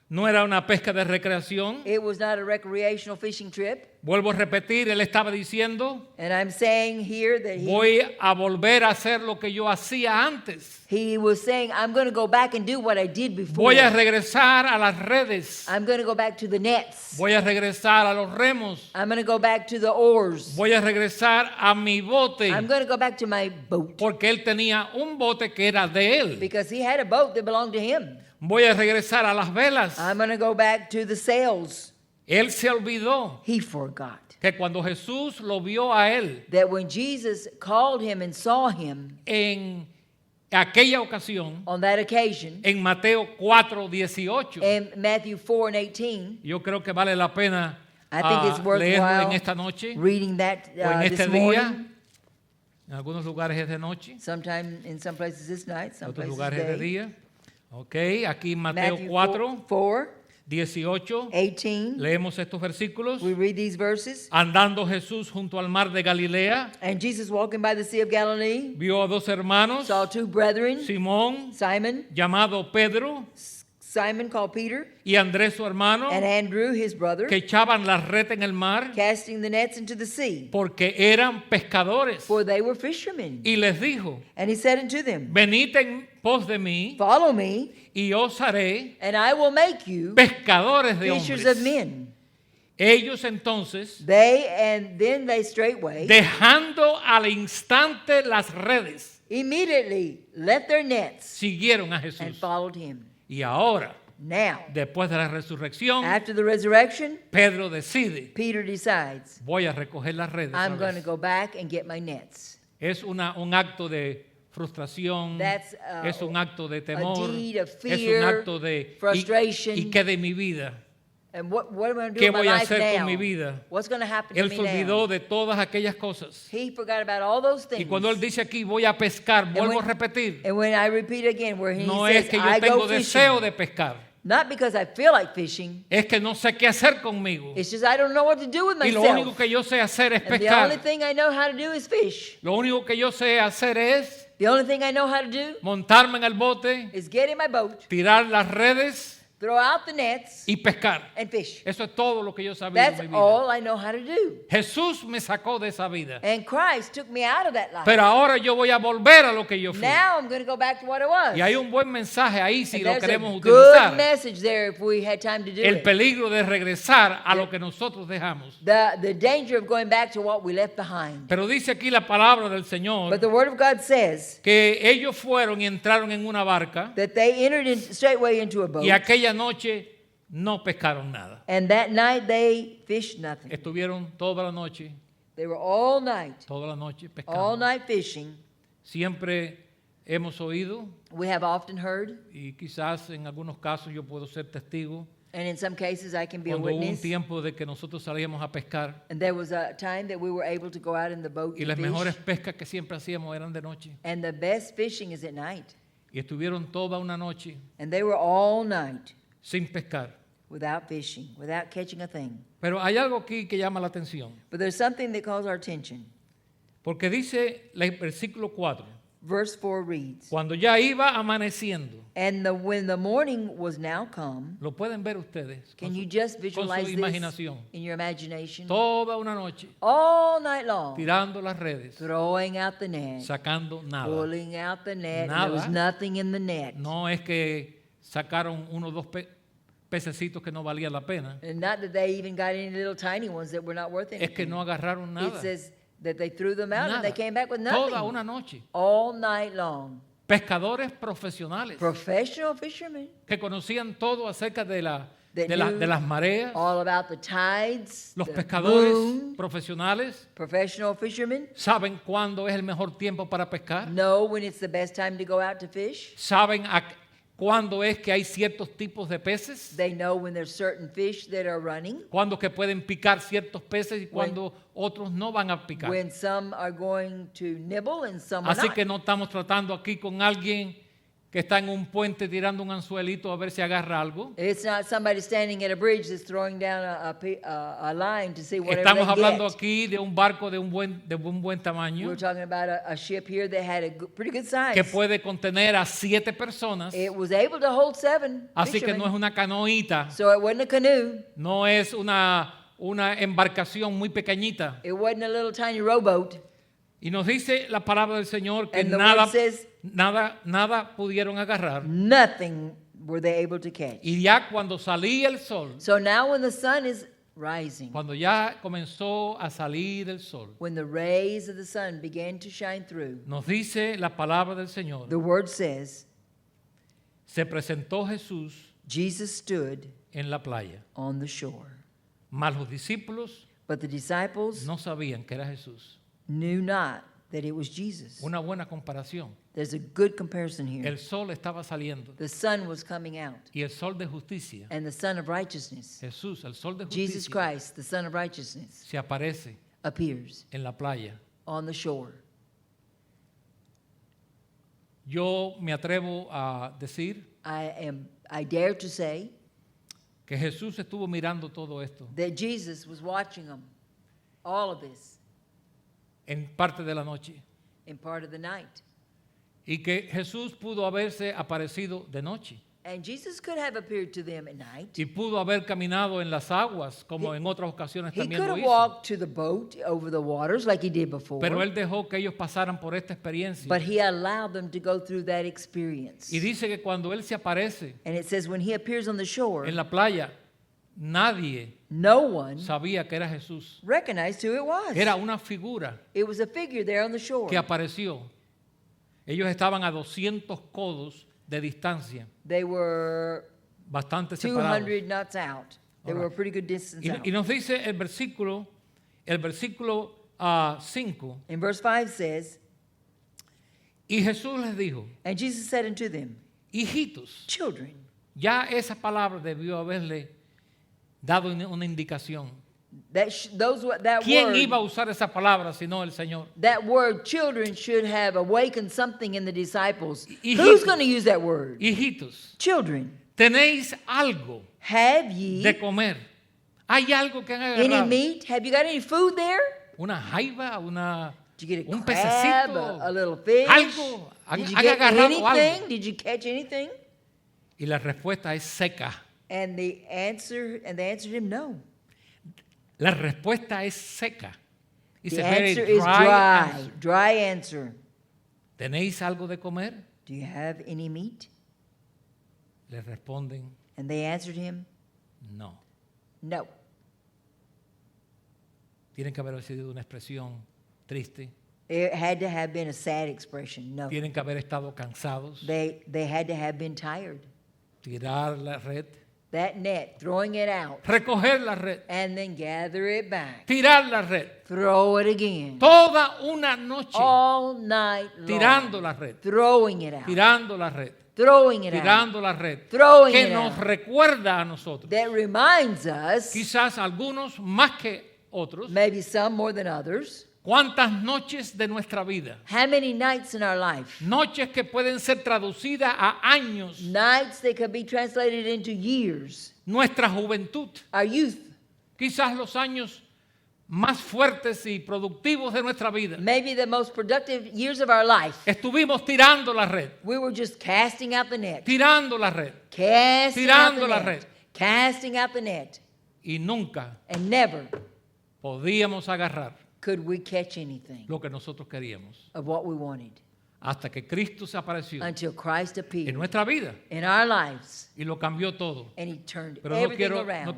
No era una pesca de recreación. It was not a recreational fishing trip. Vuelvo a repetir, él estaba diciendo, And I'm saying here that voy a volver a hacer lo que yo hacía antes. he was saying, I'm going to go back and do what I did before. Voy a regresar a las redes. I'm going to go back to the nets. Voy a regresar a los remos. I'm going to go back to the oars. Voy a regresar a mi bote. I'm going to go back to my boat. Porque él tenía un bote que era de él. Because he had a boat that belonged to him. Voy a regresar a las velas. I'm going to go back to the sails. Él se olvidó He forgot que cuando Jesús lo vio a él that when Jesus called him and saw him en aquella ocasión, on that occasion, en Mateo 4:18, in Matthew 4 and 18, yo creo que vale la pena I think it's leerlo en worthwhile esta noche reading that o en this este morning. día. En algunos lugares es de noche, Sometime in some places this night, en some otros places lugares es de day. día. Ok, aquí en Mateo Matthew 4, 4, 18, 18. leemos estos versículos. We read these verses. Andando Jesús junto al mar de Galilea, And Jesus walking by the Sea of Galilee vio a 2 hermanos, saw 2 brethren, Simón, Simon, llamado Pedro, Simon called Peter, y Andrés su hermano, and Andrew his brother, que echaban la red en el mar casting the nets into the sea, porque eran pescadores. for they were fishermen. Y les dijo, And he said unto them, venid en pos de mí follow me, y os haré and I will make you pescadores de fishers of hombres. men. Ellos entonces, And then they straightway, dejando al instante las redes, immediately left their nets siguieron a and Jesús. followed him. Y ahora, Now, Después de la resurrección, after the resurrection, Pedro decide, Peter decides, voy a recoger las redes. I'm otra going to vez. go back and get my nets. Es un acto de frustración, That's, es un acto de temor, deed of es fear, un acto de frustration. ¿y qué de mi vida? And what am I going to do ¿Qué with my voy a life hacer con now? mi vida? What's going to happen to Él me se olvidó now? de todas aquellas cosas. He forgot about all those things. Y cuando él dice aquí, voy a pescar, vuelvo a repetir, And when I repeat again, where he no says, es que yo I tengo go deseo fishing, de pescar, not because I feel like fishing, es que no sé qué hacer conmigo. it's just I don't know what to do with Y lo myself. único que yo sé hacer es And the only pescar. thing I know how to do is fish. Lo único que yo sé hacer es The only thing I know how to do montarme en el bote, is get in my boat, tirar las redes throw out the nets, y pescar. and fish. Eso es todo lo que yo sabía That's en mi vida. all I know how to do. Jesús me sacó de esa vida. And Christ took me out of that life. Pero ahora yo voy a volver a lo que yo fui. Now I'm going to go back to what I was. Y hay un buen mensaje ahí si And lo there's queremos a good utilizar. message there if we had time to do El it. peligro de regresar a lo que nosotros dejamos. The danger of going back to what we left behind. Pero dice aquí la palabra del Señor But the Word of God says que ellos fueron y entraron en una barca that they entered straightway into a boat, y aquella noche no pescaron nada. and that night they fished nothing. Estuvieron toda la noche All night pescando. fishing. Siempre hemos oído, We have often heard, y quizás en algunos casos yo puedo ser testigo, and in some cases I can be a cuando hubo un witness. tiempo de que nosotros salíamos a pescar And there was a time that we were able to go out in the boat y and las fish. mejores pescas que siempre hacíamos eran de noche. And the best fishing is at night. Y estuvieron toda una noche And they were all night sin pescar. without fishing, without catching a thing. Pero hay algo aquí que llama la atención, But there's something that calls our attention. porque dice el versículo 4, Verse 4 reads, cuando ya iba amaneciendo, and when the morning was now come, lo pueden ver ustedes can con you su, just con visualize su this imaginación, in your imagination? toda una noche All night long, tirando las redes, throwing out the net, sacando nada. pulling out the net, and Nada. there was nothing in the net. No es que sacaron uno o dos pececitos que no valían la pena, And not that they even got any little tiny ones that were not worth anything. es que no agarraron It nada. says that they threw them out and they Nada. came back with nothing. Toda una noche. All night long. Pescadores profesionales Professional fishermen que conocían todo acerca de that de knew las mareas. all about the tides, Los the pescadores moon. profesionales Professional fishermen saben cuándo es el mejor tiempo para pescar. know when it's the best time to go out to fish. Saben cuándo es que hay ciertos tipos de peces. They know when there's certain fish that are running, Cuándo que pueden picar ciertos peces y cuándo otros no van a picar. when some are going to nibble and some are Así not. que no estamos tratando aquí con alguien que está en un puente tirando un anzuelito a ver si agarra algo. It's not somebody standing at a bridge that's throwing down a line to see whatever Estamos they hablando get. aquí de un barco de un buen tamaño We're talking about a ship here that had a pretty good size. que puede contener a 7 personas. It was able to hold 7 Así que fishermen, no es una canoita, so it wasn't a canoe. no es una embarcación muy pequeñita. It wasn't a little tiny rowboat. Y nos dice la palabra del Señor que And the nada, word says- nada pudieron agarrar. Nothing were they able to catch. Y ya cuando salía el sol, So now when the sun is rising, cuando ya comenzó a salir el sol, when the rays of the sun began to shine through, nos dice la palabra del Señor, the word says, se presentó Jesús Jesus stood en la playa. on the shore. Mas los discípulos But the disciples no sabían que era Jesús. knew not that it was Jesus. Una buena comparación. There's a good comparison here. El sol estaba saliendo The sun was coming out, y el sol de justicia, and the sun of righteousness, Jesús, el sol de Jesus justicia, Christ, the son of righteousness, se aparece appears en la playa. on the shore. Yo me atrevo a decir I dare to say que Jesús estuvo mirando todo esto that Jesus was watching them, all of this, en parte de la noche in part of the night. y que Jesús pudo haberse aparecido de noche And Jesus could have appeared to them at night. y pudo haber caminado en las aguas como en otras ocasiones He también could lo have hizo. walked to the boat over the waters like he did before, Pero él dejó que ellos pasaran por esta experiencia. but he allowed them to go through that experience. Y dice que cuando él se aparece And it says when he appears on the shore, en la playa, nadie no one sabía que era Jesús. recognized who it was. Era una figura It was a figure there on the shore. que apareció. Ellos estaban a 200 codos de distancia. They were bastante separados. 200 knots out. They were a pretty good distance out. Y nos dice el versículo 5, In verse 5 says, y Jesús les dijo, and Jesus said unto them, hijitos, children. ya esa palabra debió haberle dado una indicación. That ¿Quién word, iba a usar esa palabra sino el Señor? that word children should have awakened something in the disciples. Hijitos. Who's going to use that word? Hijitos, Children. ¿tenéis algo Have ye de comer? ¿Hay algo que han any agarrado? meat? Have you got any food there? ¿Una jaiba? Did you get a ¿Un crab, pececito? a little fish? Algo. Did you ¿Han get agarrado anything? algo? Did you catch anything? Y la respuesta es seca. And they answered him no. La respuesta es seca. It's The a very answer is dry answer. dry answer. ¿Tenéis algo de comer? Do you have any meat? Le responden, And they answered him, no. no. Tienen que haber sido una expresión triste. It had to have been a sad expression, no. Tienen que haber estado cansados. They had to have been tired. Tirar la red. That net, throwing it out, Recoger la red. and then gather it back. Tirar la red. Throw it again. Toda una noche All night long. tirando la red. Throwing it out. Tirando la red. Throwing it out. Tirando la red. Throwing Que it nos out. recuerda a nosotros. That reminds us, Quizás algunos más que otros. maybe some more than others, ¿Cuántas noches de nuestra vida? how many nights in our life? Noches que pueden ser traducidas a años. Nights that could be translated into years. Nuestra juventud. Our youth. Quizás los años más fuertes y productivos de nuestra vida. Maybe the most productive years of our life. Estuvimos tirando la red. We were just casting out the net. Tirando la red. Casting out Tirando the la net. red. Casting out the net. Y nunca And never podíamos agarrar could we catch anything lo que nosotros queríamos. of what we wanted Hasta que Cristo se apareció until Christ en appeared nuestra vida in our lives y lo cambió todo. and he turned Pero no everything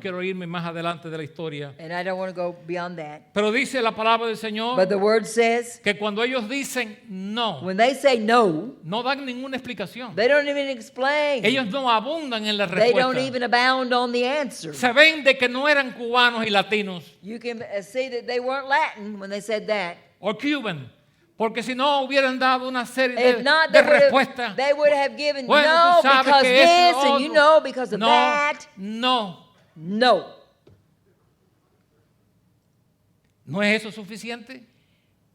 quiero around. irme más adelante de la historia. And I don't want to go beyond that. Pero dice la palabra del Señor But the word says, que cuando ellos dicen no, when they say no, no dan ninguna explicación. they don't even explain. Ellos no abundan en la They don't respuesta. even abound on the answer. Se ven de que no eran cubanos y latinos You can see that they weren't Latin when they said that. o cuban, porque si no hubieran dado una serie If not, de respuestas. they would have given Bueno, no tú sabes because que esto y this lo and you otro. know because of No, that. no, No. ¿no es eso suficiente?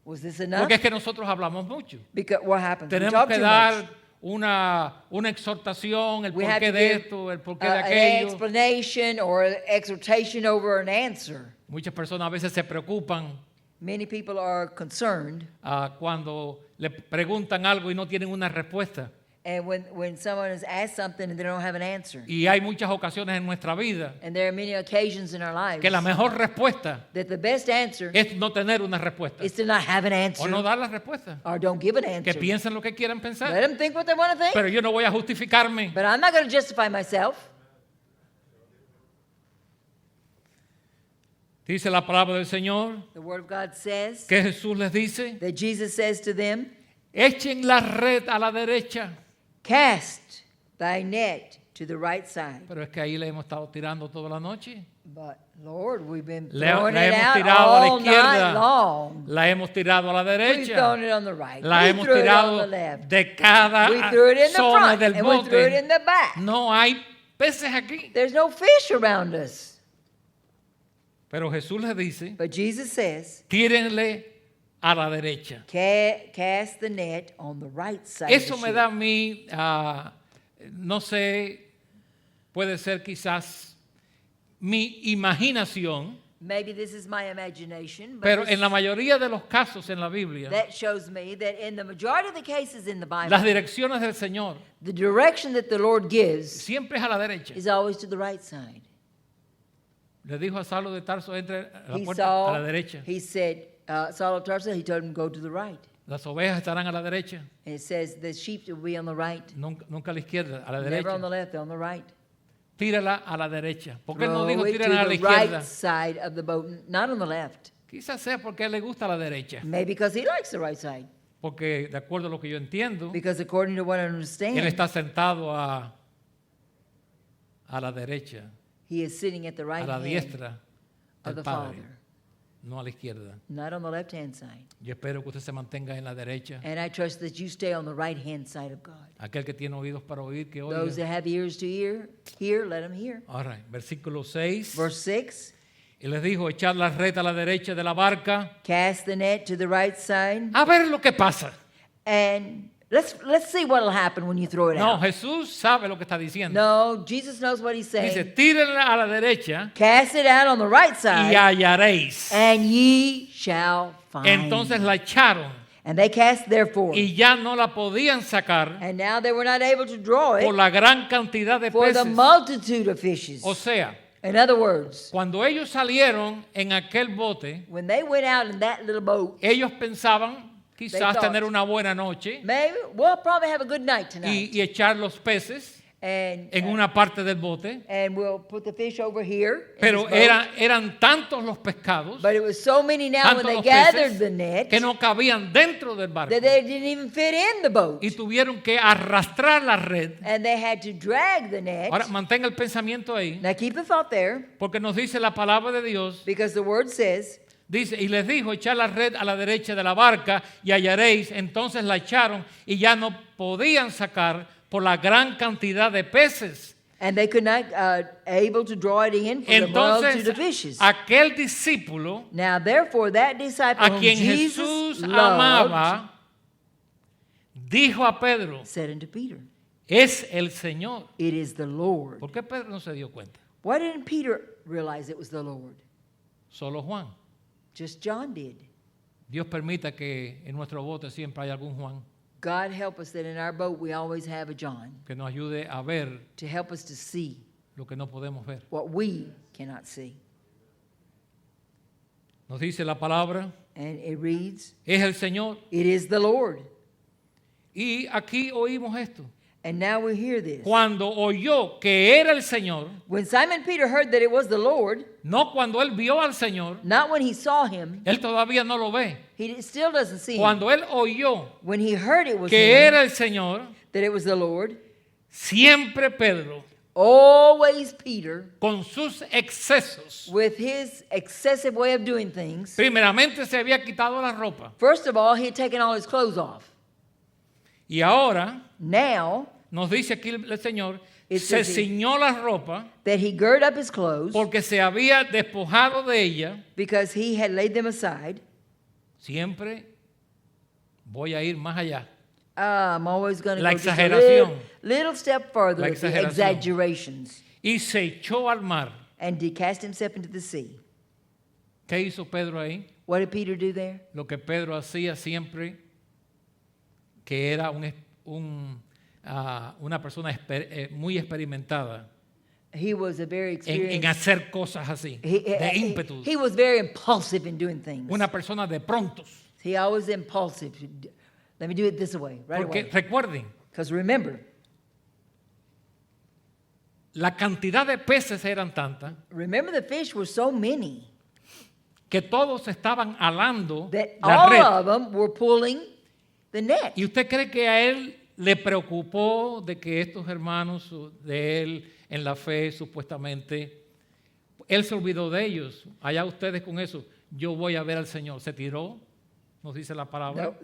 Was this enough? Porque es que nosotros hablamos mucho. Because what happens? We Tenemos talk que too dar much. una exhortación, el We have porqué to de give esto, el porqué de an aquello. explanation or an exhortation over an answer. Muchas personas a veces se preocupan Many people are concerned, cuando le preguntan algo y no tienen una respuesta. and when someone is asked something and they don't have an answer. Y hay muchas ocasiones en nuestra vida And there are many occasions in our lives que la mejor respuesta that the best answer es no tener una respuesta is to not have an answer o no dar la respuesta. or don't give an Que answer. piensen lo que quieran Let pensar. them think what they want to think. Pero yo no voy a justificarme. But I'm not going to justify myself. Dice la palabra del Señor The Word of God says que Jesús les dice, that Jesus says to them, echen la red a la derecha. cast thy net to the right side. Pero es que ahí le hemos estado tirando toda la noche. But Lord, we've been La throwing it hemos out tirado a la all night izquierda. long. La hemos tirado a la We've derecha. thrown it on the right. La We hemos threw it on tirado the left. de cada We threw it in the zona front del and we threw it bote. in the back. No hay peces aquí. There's no fish around us. Pero Jesús les dice, But Jesus says, tírenle a la derecha. cast the net on the right side. Eso of the me ship. da a mí, no sé, puede ser quizás mi imaginación, Maybe this is my imagination, but pero this- en la mayoría de los casos en la Biblia, that shows me that in the majority of the cases in the Bible, las direcciones del Señor the direction that the Lord gives siempre es a la derecha. is always to the right side. Le dijo a Saulo de Tarso, entre a la He puerta a la derecha. he said, Saul of Tarsus, he told him go to the right. Las ovejas estarán a la derecha, And it says the sheep will be on the right. nunca a la izquierda, a la Never on the derecha. left, they're on the right. Tírala a la derecha. ¿Por qué no Throw dijo it tírala a to la the izquierda? right side of the boat, not on the left. Quizás sea porque le gusta la derecha. Maybe because he likes the right side. Porque de acuerdo a lo que yo entiendo, Because according to what I él understand, está sentado a a la derecha, He is sitting at the a right la hand diestra of del the Padre, Father, no a la izquierda. not on the left-hand side. Yo espero que usted se mantenga en la derecha. And I trust that you stay on the right-hand side of God. Aquel que tiene oídos para oír, que Those that oiga. have ears to hear, let them hear. All right, versículo 6. Verse 6, Y les dijo, echad la red a la derecha de la barca. cast the net to the right side, A ver lo que pasa. and let's see what'll happen when you throw it No, out. Jesús sabe lo que está diciendo. No, Jesus knows what he's Dice, saying. tírenla a la derecha Cast it out on the right y side, hallaréis. and ye shall find. Entonces la echaron And they cast therefore. y ya no la podían sacar And now they were not able to draw por it la gran cantidad de for the peces. multitude of fishes. O sea, In other words, cuando ellos salieron en aquel bote, when they went out in that little boat, ellos pensaban quizás thought, tener una buena noche maybe we'll probably have a good night tonight. y echar los peces And en una parte del bote. we'll put the fish over here. in Pero this boat. eran tantos los pescados, But it was so many now when tantos they los gathered peces, the net que no cabían dentro del barco. that they didn't even fit in the boat. Y tuvieron que arrastrar la red. And they had to drag the net. Ahora, mantenga el pensamiento ahí, Now keep the thought there, porque nos dice la palabra de Dios. because the word says, Dice, y les dijo, echad la red a la derecha de la barca y hallaréis. Entonces la echaron y ya no podían sacar por la gran cantidad de peces. and they could not able to draw it in for the multitude Entonces, of fishes. aquel discípulo Now therefore that disciple a whom quien Jesus Jesús loved amaba, dijo a Pedro, said unto Peter, es el Señor. it is the Lord. ¿Por qué Pedro no se dio cuenta? Why didn't Peter realize it was the Lord? Solo Juan. Just John did. Dios permita que en nuestro bote siempre haya algún Juan God help us that in our boat we always have a John que nos ayude a ver to help us to see lo que no podemos ver. what we cannot see. Nos dice la palabra, And it reads, es el Señor. it is the Lord. Y aquí oímos esto. And now we hear this. Cuando oyó que era el Señor, When Simon Peter heard that it was the Lord, no cuando él vio al Señor, not when he saw him, él todavía no lo ve. he still doesn't see him. Cuando él oyó When he heard it was que him, era el Señor, that it was the Lord, siempre Pedro, always Peter, con sus excesos, with his excessive way of doing things, primeramente se había quitado la ropa. first of all, he had taken all his clothes off. Y ahora Now, nos dice aquí el Señor, It se says ciñó la ropa that he girded up his clothes porque se había despojado de ella. because he had laid them aside. Siempre voy a ir más allá. I'm always going to La go just a exageración. little step further, La the exageración. exaggerations. Y se echó al mar. And he cast himself into the sea. ¿Qué hizo Pedro ahí? What did Peter do there? Lo que Pedro hacía siempre, que era una persona muy experimentada He was a very experienced. en hacer cosas así, de ímpetu. He was very impulsive in doing things. Una persona de prontos. He always impulsive. Let me do it this way, right Porque away. recuerden, Because remember, la cantidad de peces eran tantas the fish were so many que todos estaban alando that la all red. of them were pulling the net. ¿Y usted cree que a él le preocupó de que estos hermanos de él en la fe supuestamente, él se olvidó de ellos? Allá ustedes con eso, yo voy a ver al Señor. Se tiró, nos dice la palabra.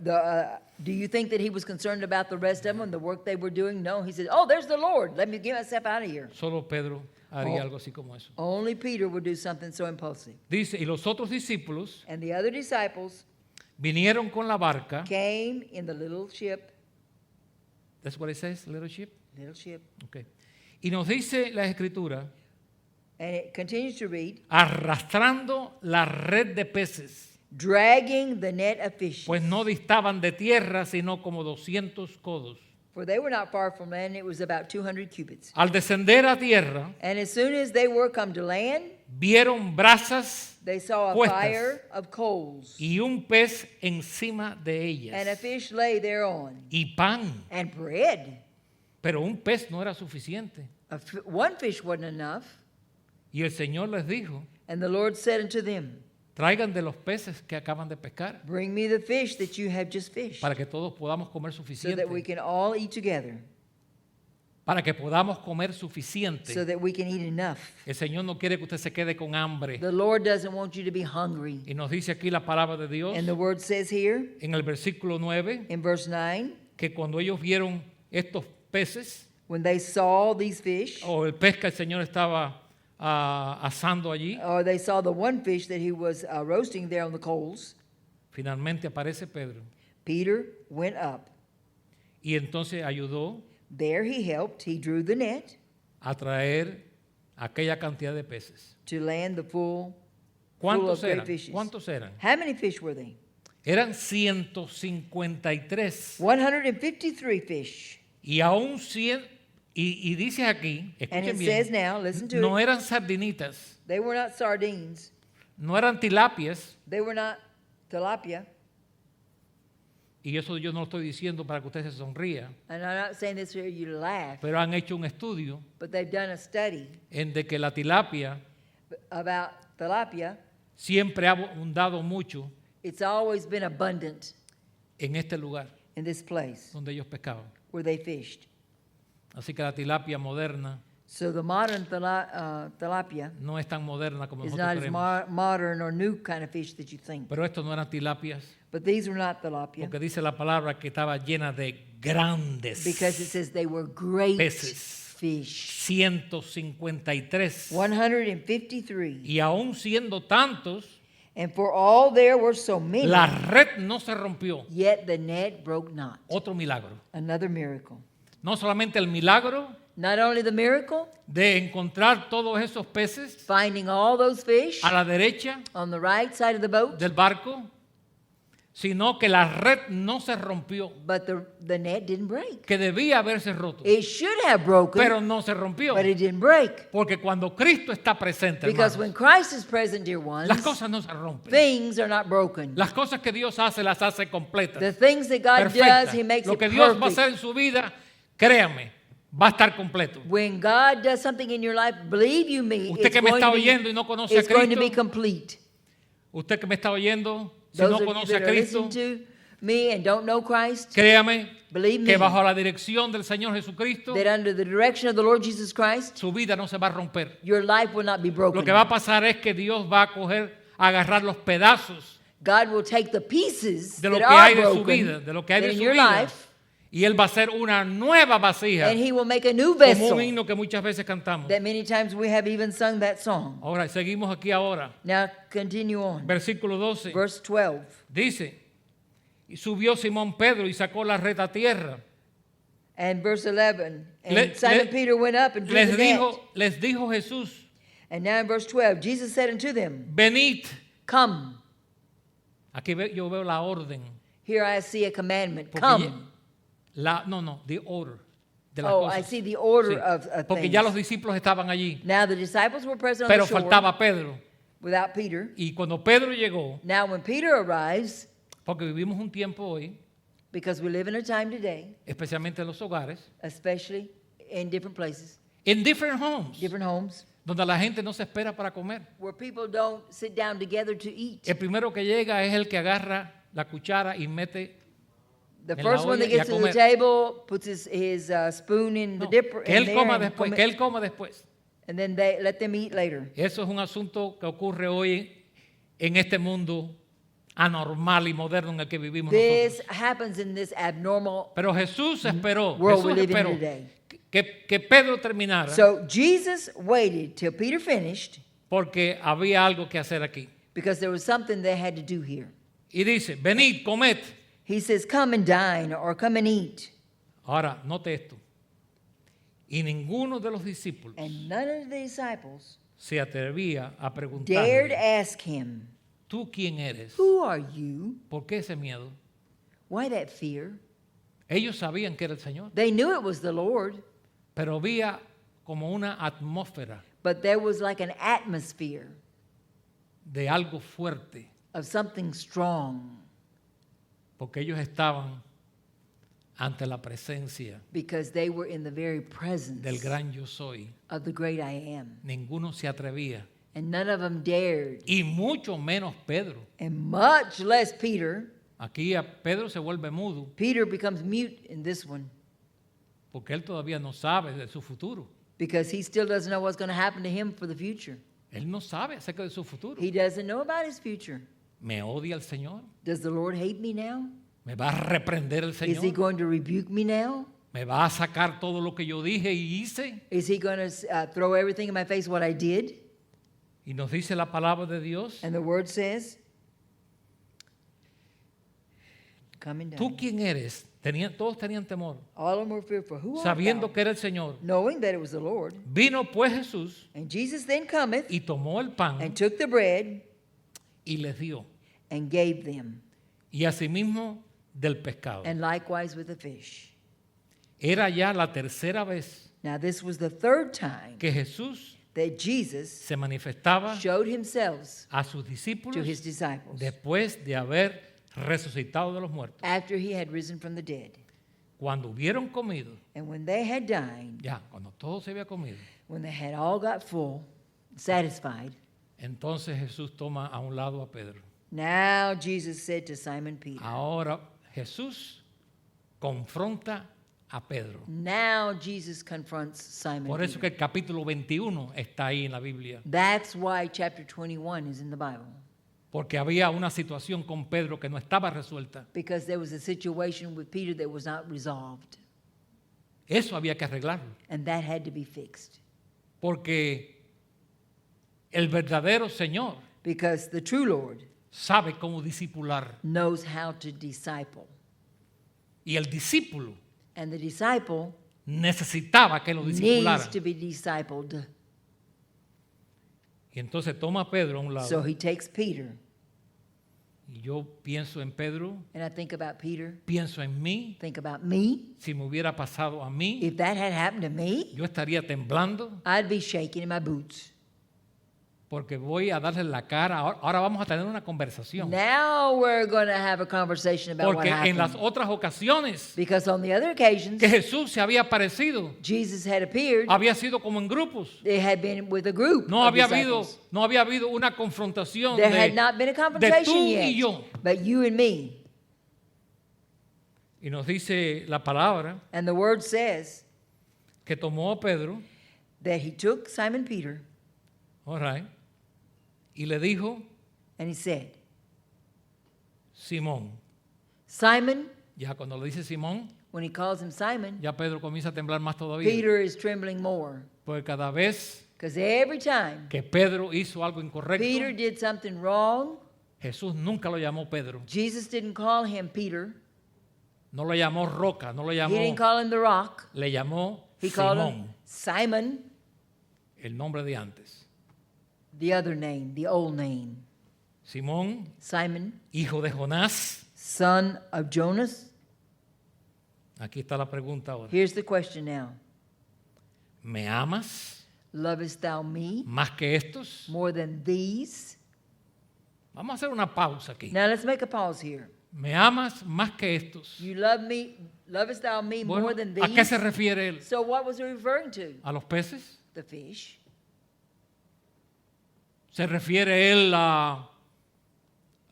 Do you think that he was concerned about the rest of them and the work they were doing? No, he said, oh, there's the Lord. Let me get myself out of here. Solo Pedro haría algo así como eso. Only Peter would do something so impulsive. Dice, y los otros discípulos And the other disciples vinieron con la barca. came in the little ship. That's what it says, little ship. Little ship. Okay. Y nos dice la Escritura, And it continues to read, arrastrando la red de peces, dragging the net of fishes. pues no distaban de tierra, sino como 200 codos. For they were not far from land, it was about 200 cubits. Al descender a tierra, And as soon as they were come to land, vieron brasas they saw a puestas fire of coals, y un pez encima de and a ellas fish lay thereon, y pan. and bread. Pero un pez no era suficiente. One fish wasn't enough. Y el Señor les dijo, And the Lord said unto them, traigan de los peces que acaban de pescar bring me the fish that you have just fished, para que todos podamos comer so that we suficiente can all eat together. para que podamos comer suficiente. so that we can eat enough. El Señor no quiere que usted se quede con hambre. The Lord doesn't want you to be hungry. Y nos dice aquí la palabra de Dios And the word says here en el versículo 9 in verse 9, que cuando ellos vieron estos peces when they saw these fish, o el pez que el Señor estaba asando allí, or they saw the one fish that he was roasting there on the coals, finalmente aparece Pedro Peter went up. y entonces ayudó There he helped. He drew the net a traer aquella cantidad de peces. to land the full of ¿Cuántos great eran? fishes. ¿Cuántos eran? How many fish were they? Eran 153. 153 fish. Y aún 100, y dice aquí, And escuchen it says bien, now, listen to no it, eran sardinitas, they were not sardines. no eran tilapias, They were not tilapia. y eso yo no lo estoy diciendo para que usted se sonría, And I'm not saying this for you to laugh, pero han hecho un estudio but they've done a study en de que la tilapia about tilapia. siempre ha abundado mucho It's always been abundant en este lugar in this place donde ellos pescaban. where they fished. Así que la tilapia moderna So the modern tilapia no es tan moderna como is nosotros not as creemos. modern or new kind of fish that you think. Pero estos no eran tilapias, But these were not tilapia porque dice la palabra que estaba llena de grandes because it says they were great peces. fish. 153. 153. Y aún siendo tantos, And for all there were so many, la red no se rompió. yet the net broke not. Otro milagro. Another miracle. No solamente el milagro Not only the miracle, de encontrar todos esos peces finding all those fish a la derecha on the right side of the boat, del barco, sino que la red no se rompió, but the net didn't break. que debía haberse roto, It should have broken, pero no se rompió. but it didn't break. Porque cuando Cristo está presente, Because hermanos, when Christ is present, dear ones, las cosas no se rompen. things are not broken. Las cosas que Dios hace, las hace The completas, things that God perfectas. does, He makes Lo it que Dios va a hacer perfect. en su vida, créame, va a estar completo. When God does something in your life, believe you me, Usted it's que me going está to be- oyendo y no conoce a it's going to be Cristo, complete. usted que me está oyendo, si Those no of you conoce a that are listening Cristo, to me and don't know Christ, créame believe que me, bajo la dirección del Señor Jesucristo, that under the direction of the Lord Jesus Christ, su vida no se va a romper. your life will not be Lo broken. que va a pasar es que Dios va a agarrar los pedazos God will take the pieces de lo that que are hay de su broken vida, de lo que hay de in su your vida, life, y Él va a hacer una nueva vasija, and He will make a new como vessel. un himno que muchas veces cantamos. That many times we have even sung that song. Ahora, seguimos aquí ahora. Now continue on. Versículo 12. Verse 12. Dice, y subió Simón Pedro y sacó la red a tierra. And verse 11. And Le- Simon le- Peter went up and drew the net. Les dijo Jesús, And now in verse 12, Jesus said unto them, venid. Come. Aquí yo veo la orden. Here I see a commandment. Porque Come. the order de las Oh, cosas. I see the order Sí, of porque things. ya los discípulos estaban allí, Now the disciples were present on pero the shore faltaba Pedro. without Peter. Y cuando Pedro llegó, Now when Peter arrives, porque vivimos un tiempo hoy, because we live in a time today, especialmente en los hogares, especially in different places, in different homes, different homes, donde la gente no se espera para comer. where people don't sit down together to eat. El primero que llega es el que agarra la cuchara y mete. The en la first one that olla y a gets to the comer. table puts his spoon in the No, dipper que in él there coma and, después, que él coma después. and then they let them eat later. Eso es un asunto que ocurre hoy en este mundo anormal y moderno en el que vivimos This nosotros. happens in this abnormal. Pero Jesús esperó, world we Jesús live in esperó today. que Pedro terminara So Jesus waited till Peter finished porque había algo que hacer aquí. because there was something they had to do here. Y dice, venid, comed. He says, come and dine or come and eat. Ahora, note esto. Y ninguno de los discípulos And none of the disciples se atrevía a dared preguntarle, ask him, ¿tú quién eres? who are you? ¿Por qué ese miedo? Why that fear? Ellos sabían que era el Señor, They knew it was the Lord, pero había como una atmósfera but there was like an atmosphere de algo fuerte, of something strong porque ellos estaban ante la presencia because they were in the very presence del gran yo soy. of the great I am. Ninguno se atrevía, And none of them dared, y mucho menos Pedro. and much less Peter. Aquí a Pedro se vuelve mudo Peter becomes mute in this one. porque él todavía no sabe de su futuro. because he still doesn't know what's going to happen to him for the future. Él no sabe acerca de su futuro. He doesn't know about his future. ¿Me odia el Señor? Does the Lord hate me now? ¿Me va a reprender el Is he Señor? going to rebuke me now? ¿Me va a sacar todo lo que yo dije y hice? Is he going to throw everything in my face what I did? Y nos dice la palabra de Dios. And the word says, coming ¿Tú down. quién eres? Todos tenían temor, All of them were fearful. Who art sabiendo thou? que era el Señor. Knowing that it was the Lord. Vino pues Jesús And Jesus then cometh y tomó el pan and took the bread y les dio. and gave them, Y asimismo del pescado. and likewise with the fish. Era ya la tercera vez Now this was the third time que Jesús that Jesus se manifestaba showed himself a sus to discípulos his disciples después de haber resucitado de los muertos. after he had risen from the dead. Cuando hubieron comido, And when they had dined, ya, cuando todo se había comido, when they had all got full, satisfied, entonces Jesús toma a un lado a Pedro. now Jesus said to Simon Peter, Ahora Jesús confronta a Pedro. now Jesus confronts Simon Por eso que Peter. el capítulo 21 está ahí en la Biblia. That's why chapter 21 is in the Bible. Porque había una situación con Pedro que no estaba resuelta. Because there was a situation with Peter that was not resolved. Eso había que arreglarlo. And that had to be fixed. Porque el verdadero Señor Because the true Lord sabe cómo discipular. knows how to disciple. Y el discípulo And the disciple necesitaba que lo needs discipulara. to be discipled. Y entonces toma a Pedro a un So lado. he takes Peter. Y yo pienso en Pedro, And I think about Peter, pienso en mí. think about me. Si me hubiera pasado a mí, If that had happened to me, yo estaría temblando I'd be shaking in my boots. porque voy a darle la cara. Ahora vamos a tener una conversación. Now we're going to have a conversation about what Porque en las happened. otras ocasiones Because on the other occasions, que Jesús se había aparecido, Jesus had appeared. había sido como en grupos. They had been with a group No of había disciples. habido una confrontación There had not been a de confrontation tú yet. y yo. But you and me. Y nos dice la palabra And the word says que tomó a Pedro, that he took Simon Peter all right, y le dijo, and he said, Simón. Simon, Ya cuando le dice Simón, when he calls him Simon, ya Pedro comienza a temblar más todavía. Peter is trembling more. Porque cada vez Because every time que Pedro hizo algo incorrecto, Peter did something wrong, Jesús nunca lo llamó Pedro. Jesus didn't call him Peter. No lo llamó Roca, no lo He llamó, didn't call him the rock. le llamó He called Simón, him Simon, el nombre de antes. the other name, the old name. Simón, Simon, hijo de Jonás. son of Jonas. Aquí está la pregunta ahora. Here's the question now. ¿Me amas Lovest thou me más que estos? more than these? Vamos a hacer una pausa aquí. Now let's make a pause here. ¿Me amas más que estos? You love me, lovest thou me Bueno, more than ¿a qué se these? refiere él? So what was he referring to? ¿A los peces? The fish. ¿Se refiere él a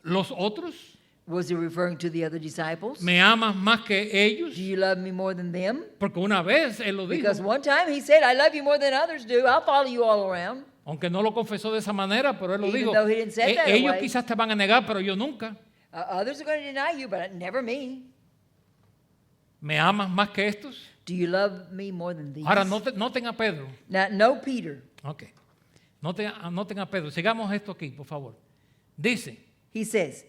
los otros? Was he referring to the other disciples? ¿Me amas más que ellos? Do you love me more than them? Porque una vez él lo dijo, Because one time he said, I love you more than others do. I'll follow you all around. aunque no lo confesó de esa manera, pero él lo Even dijo. though he didn't say it that Ellos way. quizás te van a negar, pero yo nunca. Others are going to deny you, but never me. ¿Me amas más que estos? Do you love me more than these? Ahora noten a Pedro. Now, no Peter. Ok. Noten a Pedro. Sigamos esto aquí, por favor. Dice, He says,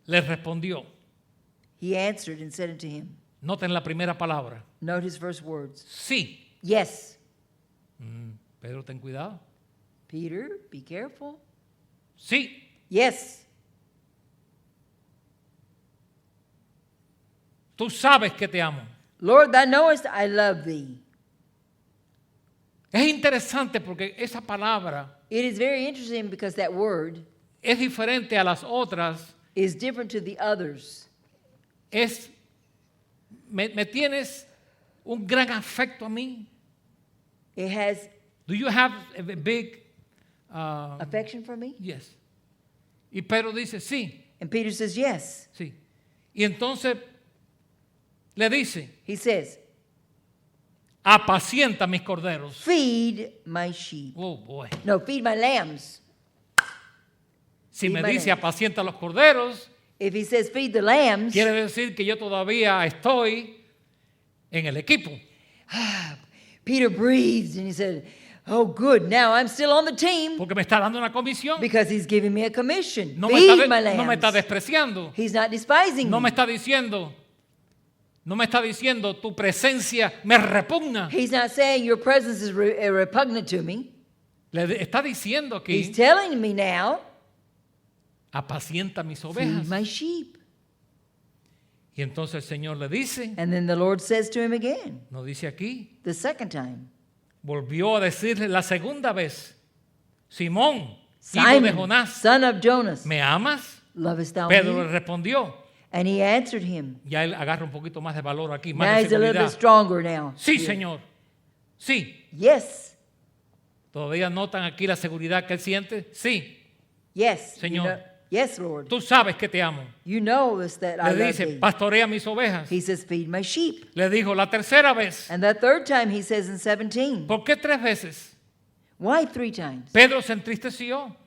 le respondió. he answered and said unto him, Noten la primera palabra. note his first words. Sí. Yes. Pedro, ten cuidado. Peter, be careful. Sí. Yes. Tú sabes que te amo. Lord, thou knowest I love thee. Es interesante porque esa palabra It is very interesting because that word es diferente a las otras. is different to the others. Me tienes un gran afecto a mí. It has Do you have a big affection for me. yes? Y Pedro dice sí, And Peter says, yes. sí. Y entonces le dice, He says, apacienta mis corderos. feed my sheep. Oh, boy. No, feed my lambs. Si Feed me my dice lambs. apacienta los corderos, If he says feed the lambs, quiere decir que yo todavía estoy en el equipo. Peter breathed and he said, oh, good, now I'm still on the team Porque me está dando una comisión. because he's giving me a commission. No me, Feed está my no me está lambs. despreciando. He's not despising No me me. está diciendo, tu presencia me repugna. He's not saying your presence is repugnant to me. Está diciendo He's aquí, telling me now, apacienta mis feed ovejas. my sheep. Y entonces el Señor le dice, And then the Lord says to him again, nos dice aquí, the second time, volvió a decirle la segunda vez, Simón, hijo de Simon, Jonás, son of Jonas, ¿me amas? lovest thou Pedro le me? respondió, And he answered him. ya él agarra un poquito más de valor aquí, Now más de he's a little bit seguridad. stronger now. Sí, Yeah. Señor, sí. Yes, ¿Todavía notan aquí la seguridad que él siente? Sí, yes. Señor. You know, yes, Lord. tú sabes que te amo. You know this, that I Le love dice, thee. pastorea mis ovejas. He says, feed my sheep. Le dijo la tercera vez. And the third time he says in 17. ¿Por qué 3 veces? Why 3 times? Pedro se entristeció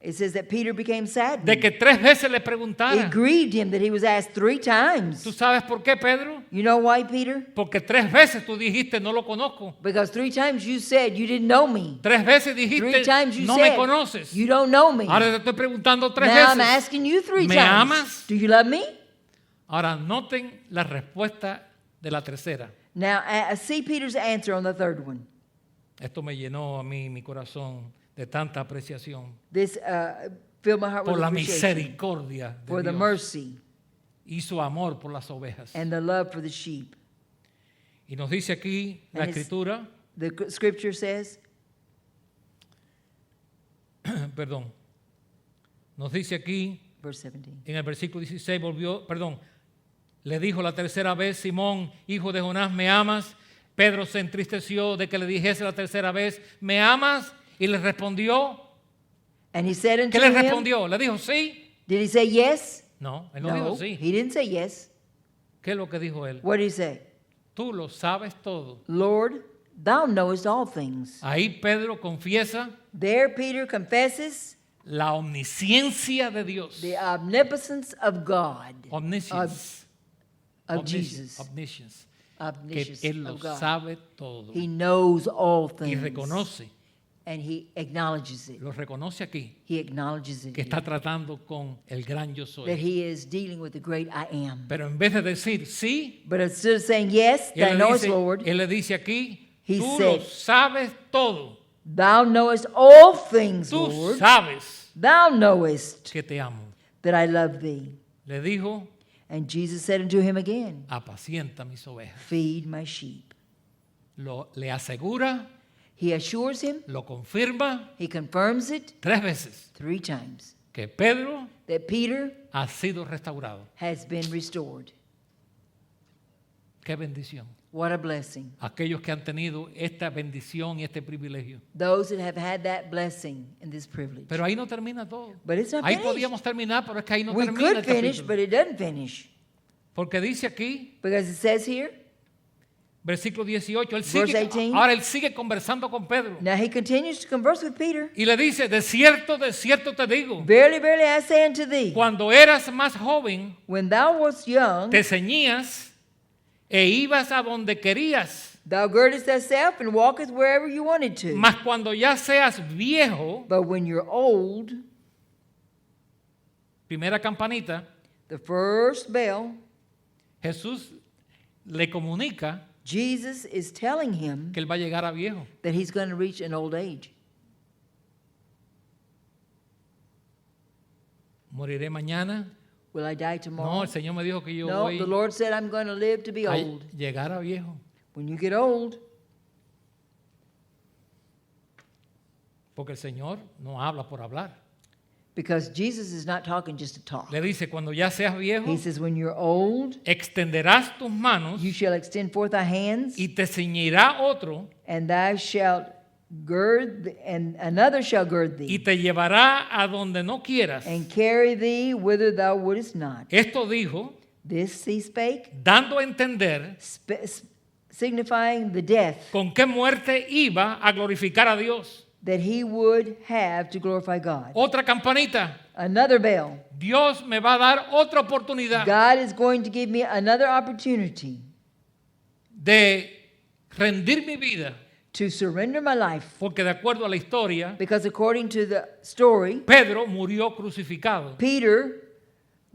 It says that Peter became sad. de que 3 veces le It preguntara. grieved him that he was asked 3 times. ¿Tú sabes por qué, Pedro? You know why, Peter? Porque 3 veces tú dijiste, no lo conozco. Because 3 times you said you didn't know me. 3 veces 3 dijiste, times you no me said conoces. you don't know me. Ahora te estoy preguntando 3 Now I'm veces. asking you 3 ¿Me times. amas? Do you love me? Ahora noten la respuesta de la tercera. Now see Peter's answer on the third one. Esto me llenó a mí mi corazón de tanta apreciación This filled my heart with por la appreciation misericordia de for the Dios mercy y su amor por las ovejas. and the love for the sheep. Y nos dice aquí la And it's- escritura, The scripture says, perdón, nos dice aquí verse 17. en el versículo 16, le dijo la tercera vez, Simón, hijo de Jonás, ¿me amas? Pedro se entristeció de que le dijese la tercera vez, ¿me amas? Y le respondió, And he said unto ¿qué le him, respondió? ¿Le dijo sí? did he say yes? No, él no No, dijo sí. he didn't say yes. ¿Qué es lo que dijo él? What did he say? Tú lo sabes todo. Lord, thou knowest all things. Ahí Pedro confiesa There Peter confesses la omnisciencia de Dios. the omnipotence of God, Omniscience. of Jesus, Omniscience. Que omniscience él lo of God. sabe todo. He knows all Y things. reconoce, And he acknowledges it. lo reconoce aquí, He acknowledges it. que está tratando con el gran yo That soy. he is dealing with the great I am. Pero en vez de decir sí, But instead of saying, yes, thou knowest, Lord, él le dice aquí, He tú said, lo sabes todo. thou knowest all things, Tú Lord. sabes Thou knowest que te amo. that I love thee. Le dijo, And Jesus said unto him again, apacienta mis ovejas. feed my sheep. Le asegura, He assures him, lo confirma he confirms it 3 veces 3 times, que Pedro that Peter ha sido restaurado. has been restored. Qué bendición. What a blessing. Aquellos que han tenido esta bendición y este privilegio. Those that have had that blessing and this privilege. Pero ahí no termina todo. But it's not Ahí finished. podíamos terminar, pero es que ahí no We termina could el finish, capítulo. but it doesn't finish. Porque dice aquí, Because it says here, versículo 18, Verse 18. ahora él sigue conversando con Pedro. now he continues to converse with Peter. Y le dice, de cierto te digo, Verily, verily, I say unto thee, cuando eras más joven, when thou wast young, te ceñías e ibas a donde querías. thou girdest thyself and walkest wherever you wanted to. Mas cuando ya seas viejo, But when you're old, primera campanita, the first bell, Jesús le comunica Jesus is telling him que él va a llegar a viejo. that he's going to reach an old age. Moriré mañana. Will I die No, tomorrow? el Señor me dijo que yo No, voy the Lord said I'm going to live to be a old. llegar a viejo. When you get old, Porque el Señor no habla por hablar. because Jesus is not talking just to talk. Le dice, cuando ya seas viejo, He says, when you're old, extenderás tus manos you shall extend forth thy hands, y te ceñirá otro and thou shalt gird, and another shall gird y thee, te llevará a donde no quieras. and carry thee whither thou wouldest not. Esto dijo This he spake, dando a entender signifying the death con qué muerte iba a glorificar a Dios. that he would have to glorify God. Otra campanita. Another bell. Dios me va a dar otra oportunidad God is going to give me another opportunity de rendir mi vida, to surrender my life, porque de acuerdo a la historia, because according to the story, Pedro murió crucificado, Peter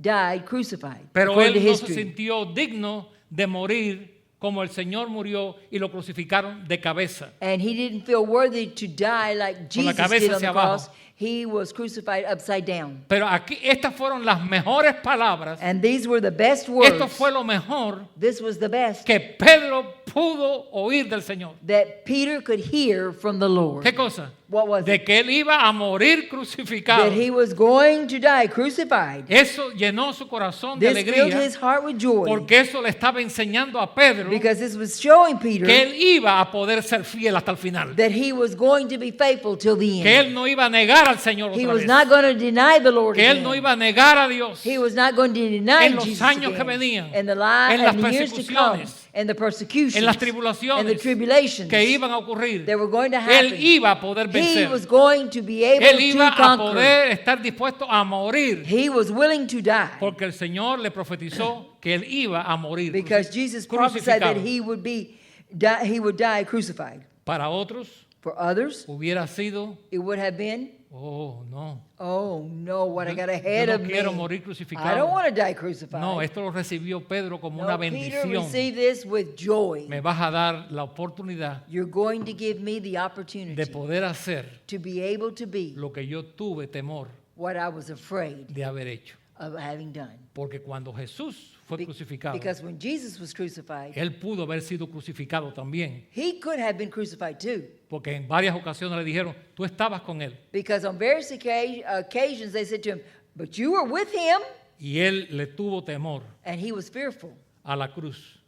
died crucified. pero according to él no se history. sintió digno de morir como el Señor murió y lo crucificaron de cabeza. And he didn't feel worthy to die like Con la Jesus cabeza did on hacia the cross. abajo. He was crucified upside down. Pero aquí estas fueron las mejores palabras. And these were the best words. Esto fue lo mejor This was the best que Pedro pudo oír del Señor. that Peter could hear from the Lord. ¿Qué cosa? What was De it? que él iba a morir crucificado. That he was going to die crucified. Eso llenó su corazón de This filled alegría, his heart with joy porque eso le estaba enseñando a Pedro because this was showing Peter que él iba a poder ser fiel hasta el final. that he was going to be faithful till the Que end. él no iba a negar al Señor He otra was vez. not going to deny the Lord Que él again. no iba a negar a Dios He was not going to deny en los Jesus años que again. venían, And the en las and the years to come, persecuciones, and the persecutions, en las and the tribulaciones tribulations que iban a ocurrir. that were going to Él happen. iba a poder He vencer. was going to be able Él to iba a conquer. poder estar dispuesto a morir, He was willing to die porque el Señor le profetizó que él iba a morir because Jesus prophesied that crucificado. he would die crucified. Para otros For others, hubiera sido, it would have been, oh no, oh no, what I got yo ahead no of me. quiero morir I crucificado. don't want to die crucified. No, esto lo recibió Pedro como No, una Peter bendición. received this with joy. Me vas a dar la oportunidad You're going to give me the opportunity de poder hacer to be able to be lo que yo tuve temor what I was afraid de haber hecho. of having done. Porque cuando Jesús fue crucificado, Because when Jesus was crucified, él pudo haber sido crucificado también. he could have been crucified too. Porque en varias ocasiones le dijeron, tú estabas con él. Because on various occasions they said to him, but you were with him, Y él le tuvo temor and he was fearful. a la cruz.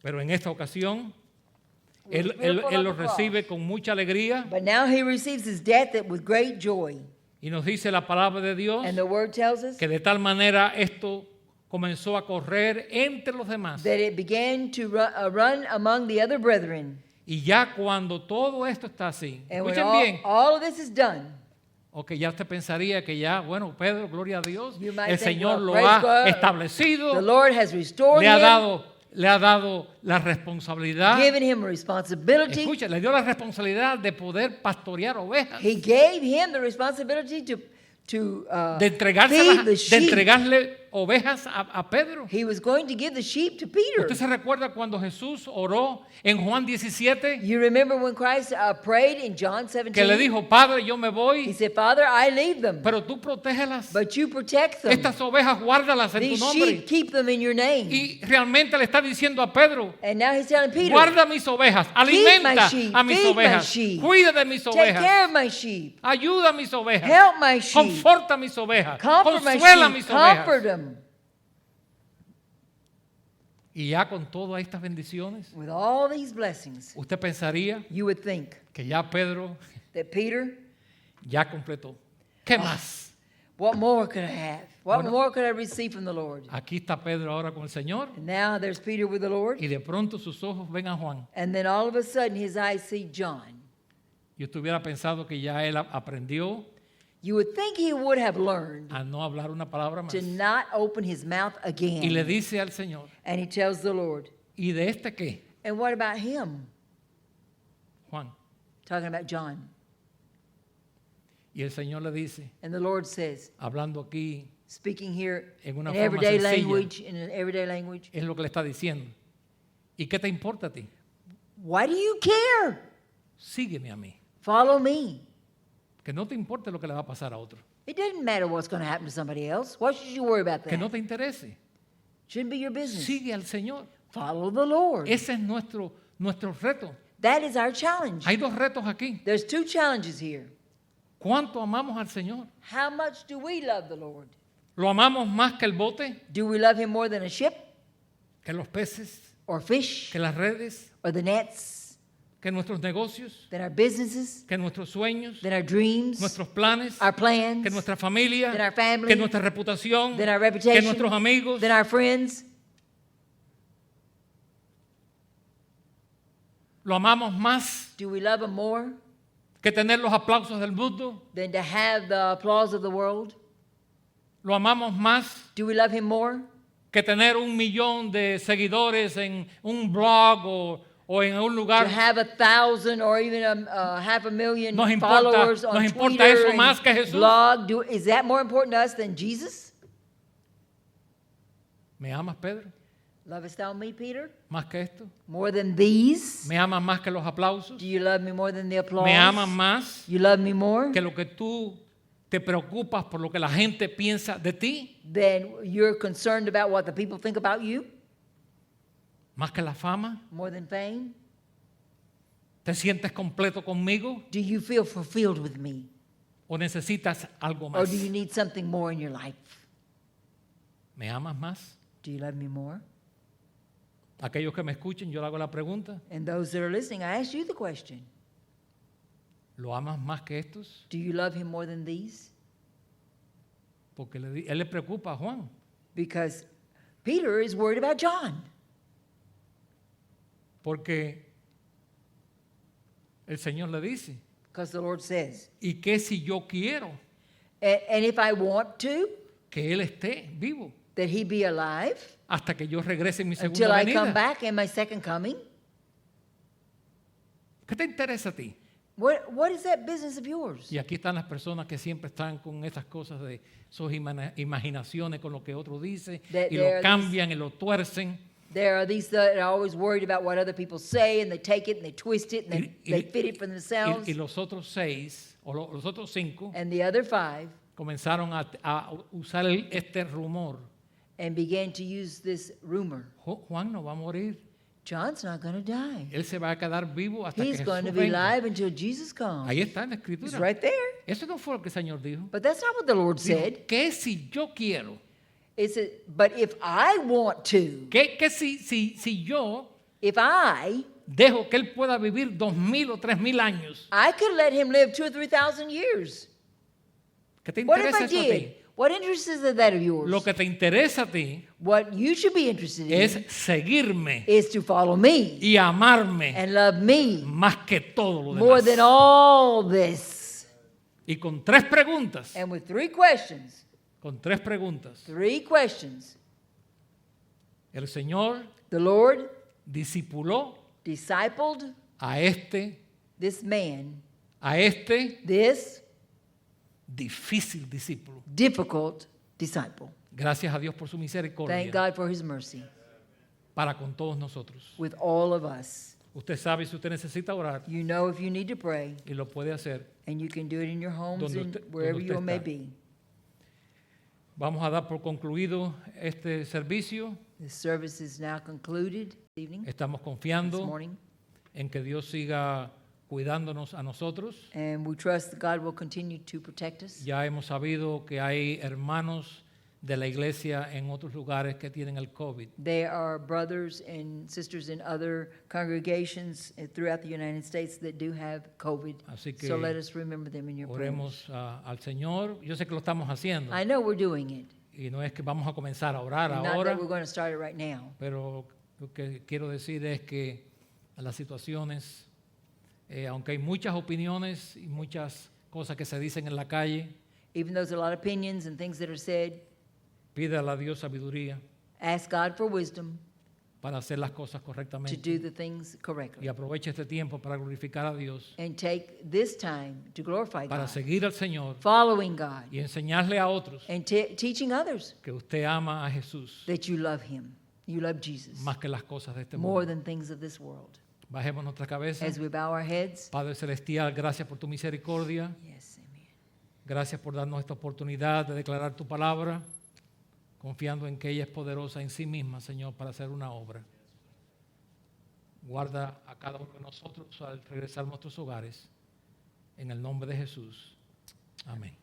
Pero en esta ocasión, He was él fearful of lo the cross. recibe con mucha alegría. But now he receives his death with great joy. Y nos dice la palabra de Dios And the word tells us que de tal manera esto comenzó a correr entre los demás. that it began to run among the other brethren. Y ya cuando todo esto está así, And when escuchen bien, all of this is done, o que ya usted pensaría que ya, bueno, Pedro, gloria a Dios, you might el think, Señor well, lo praise ha God, establecido, the Lord has restored le ha him, dado la responsabilidad. given him a responsibility. Escucha, le dio la responsabilidad de poder pastorear ovejas, He gave him the responsibility to de feed the sheep. entregarle ovejas a Pedro. He was going to give the sheep to Peter. ¿Usted se recuerda cuando Jesús oró en Juan 17? You remember when Christ prayed in John 17? Que le dijo, Padre, yo me He voy, said, Father, I leave them, pero tú protégelas. but you protect them. Estas ovejas guárdalas en tu These nombre. sheep, keep them in your name. Y realmente le está diciendo a Pedro, And now he's telling Peter, guarda mis ovejas, alimenta sheep, a mis feed my ovejas, sheep, cuida de mis take care ovejas, of my sheep, ayuda a mis ovejas, help my sheep, conforta a mis ovejas, comfort my consuela a sheep, mis comfort ovejas. them. Y ya con todas estas bendiciones, With all these blessings, usted pensaría you would think que ya Pedro that Peter, ya completó. ¿Qué más? what more could I have? What Bueno. more could I receive from the Lord? Aquí está Pedro ahora con el Señor And now there's Peter with the Lord. y de pronto sus ojos ven a Juan. And then all of a sudden his eyes see John. Yo estuviera pensado que ya él aprendió You would think he would have learned a no hablar una palabra más. to not open his mouth again. Y le dice al Señor, And he tells the Lord, ¿y de este qué? and what about him? Juan. Talking about John. Y el Señor le dice, And the Lord says, hablando aquí, speaking here En in una forma everyday sencilla. language, in an everyday language, es lo que le está diciendo. ¿Y qué te importa a ti? why do you care? Sígueme a mí. Follow me. Que no te importe lo que le va a pasar a otro. It doesn't matter what's going to happen to somebody else. Why should you worry about Que that? no te interese. Shouldn't be your business. Sigue al Señor. Follow the Lord. Ese es nuestro reto. That is our challenge. Hay dos retos aquí. There's two challenges here. ¿Cuánto amamos al Señor? How much do we love the Lord? ¿Lo amamos más que el bote, Do we love him more than a ship que los peces, or fish que las redes, or the nets, que nuestros negocios, than our businesses, que nuestros sueños, than our dreams, nuestros planes, our plans, que nuestra familia, than our family, que nuestra reputación, than our que reputation, nuestros amigos? than our friends? ¿Lo amamos más Do we love him more que tener los aplausos del mundo? than to have the applause of the world? ¿Lo amamos más Do we love him more que tener 1 millón de seguidores en un blog o en un to lugar? have 1,000 or even a 500,000 Nos importa- followers on nos importa Twitter eso and más que Jesús. blog? Is that more important to us than Jesus? ¿Me amas, Pedro? Lovest thou me, Peter? ¿Más que esto? More than these? ¿Me amas más que los aplausos? Do you love me more than the applause? ¿Me amas más You love me more que lo que tú te preocupas por lo que la gente piensa de ti? than you're concerned about what the people think about you? ¿Más que la fama? More than fame? ¿Te sientes completo conmigo Do you feel fulfilled with me? o necesitas algo Or más? do you need something more in your life? ¿Me amas más? Do you love me more? Aquellos que me escuchen, yo le hago la pregunta. And those that are listening, I ask you the question. ¿Lo amas más que estos? Do you love him more than these? Porque él le preocupa a Juan. Because Peter is worried about John. Porque el Señor le dice, Because the Lord says, ¿y qué si yo quiero and if I want to, que Él esté vivo that he be alive hasta que yo regrese en mi until segunda I come venida? back in my second coming? ¿Qué te interesa a ti? What is that business of yours? Y aquí están las personas que siempre están con esas cosas de sus imaginaciones con lo que otro dice y lo There are cambian y lo tuercen. There are these that are always worried about what other people say, and they take it and they twist it and they fit it for themselves. Y los otros 6 o los otros 5 And the other 5 comenzaron a usar este rumor. and began to use this rumor. Juan no va a morir. John's not going to die. Él se va a quedar vivo hasta que He's going to Jesús be venga. alive until Jesus comes. Ahí está en la It's escritura. right there. Eso no fue lo que el Señor dijo. But that's not what the Lord Dijo, said. ¿qué si yo quiero? It said, but if I want to, ¿Qué si yo if I dejo que Él pueda vivir 2,000 o 3,000 años? I could let him live 2,000 or 3,000 years. ¿Qué te What if interesa I eso a did? ti? What interest is that of yours? Lo que te interesa a ti What you should be interested in es seguirme is to follow me y amarme and love me más que todo lo more than demás. all this. Y con 3 preguntas, And with 3 questions, el Señor the Lord discipuló discipled a este this man, difícil discípulo. difficult disciple. Gracias a Dios por su Thank misericordia God for his mercy para con todos nosotros. with all of us. Usted sabe si usted necesita orar You know if you need to pray, y lo puede hacer. and you can do it in your homes Donde and usted- wherever donde you usted may está. be. Vamos a dar por concluido este servicio. The service is now concluded this evening, Estamos this confiando morning, en que Dios siga cuidándonos a nosotros. and we trust that God will continue to protect us. Ya hemos sabido que hay hermanos de la iglesia en otros lugares que tienen el COVID. There are brothers and sisters in other congregations throughout the United States that do have COVID. Así que So let us remember them in your prayers. Oremos al Señor. Yo sé que lo estamos haciendo I know we're doing it. y no es que vamos a comenzar a orar Not ahora, that we're going to start it right now. pero lo que quiero decir es que las situaciones, aunque hay muchas opiniones y muchas cosas que se dicen en la calle, Even though there's a lot of opinions and things that are said, pídale a Dios sabiduría ask God for wisdom para hacer las cosas to correctamente do the things y correctly. aproveche este tiempo para glorificar a Dios, And take this time to glorify para God, seguir al Señor following God, y enseñarle a otros and teaching others que usted ama a Jesús that you love Him. You love Jesus más que las cosas de este more mundo. than things of this world. Bajemos nuestra cabeza. As we bow our heads, Padre Celestial, gracias por tu misericordia. yes, amen. Gracias por darnos esta oportunidad de declarar tu palabra, confiando en que ella es poderosa en sí misma, Señor, para hacer una obra. Guarda a cada uno de nosotros al regresar a nuestros hogares. En el nombre de Jesús. Amén.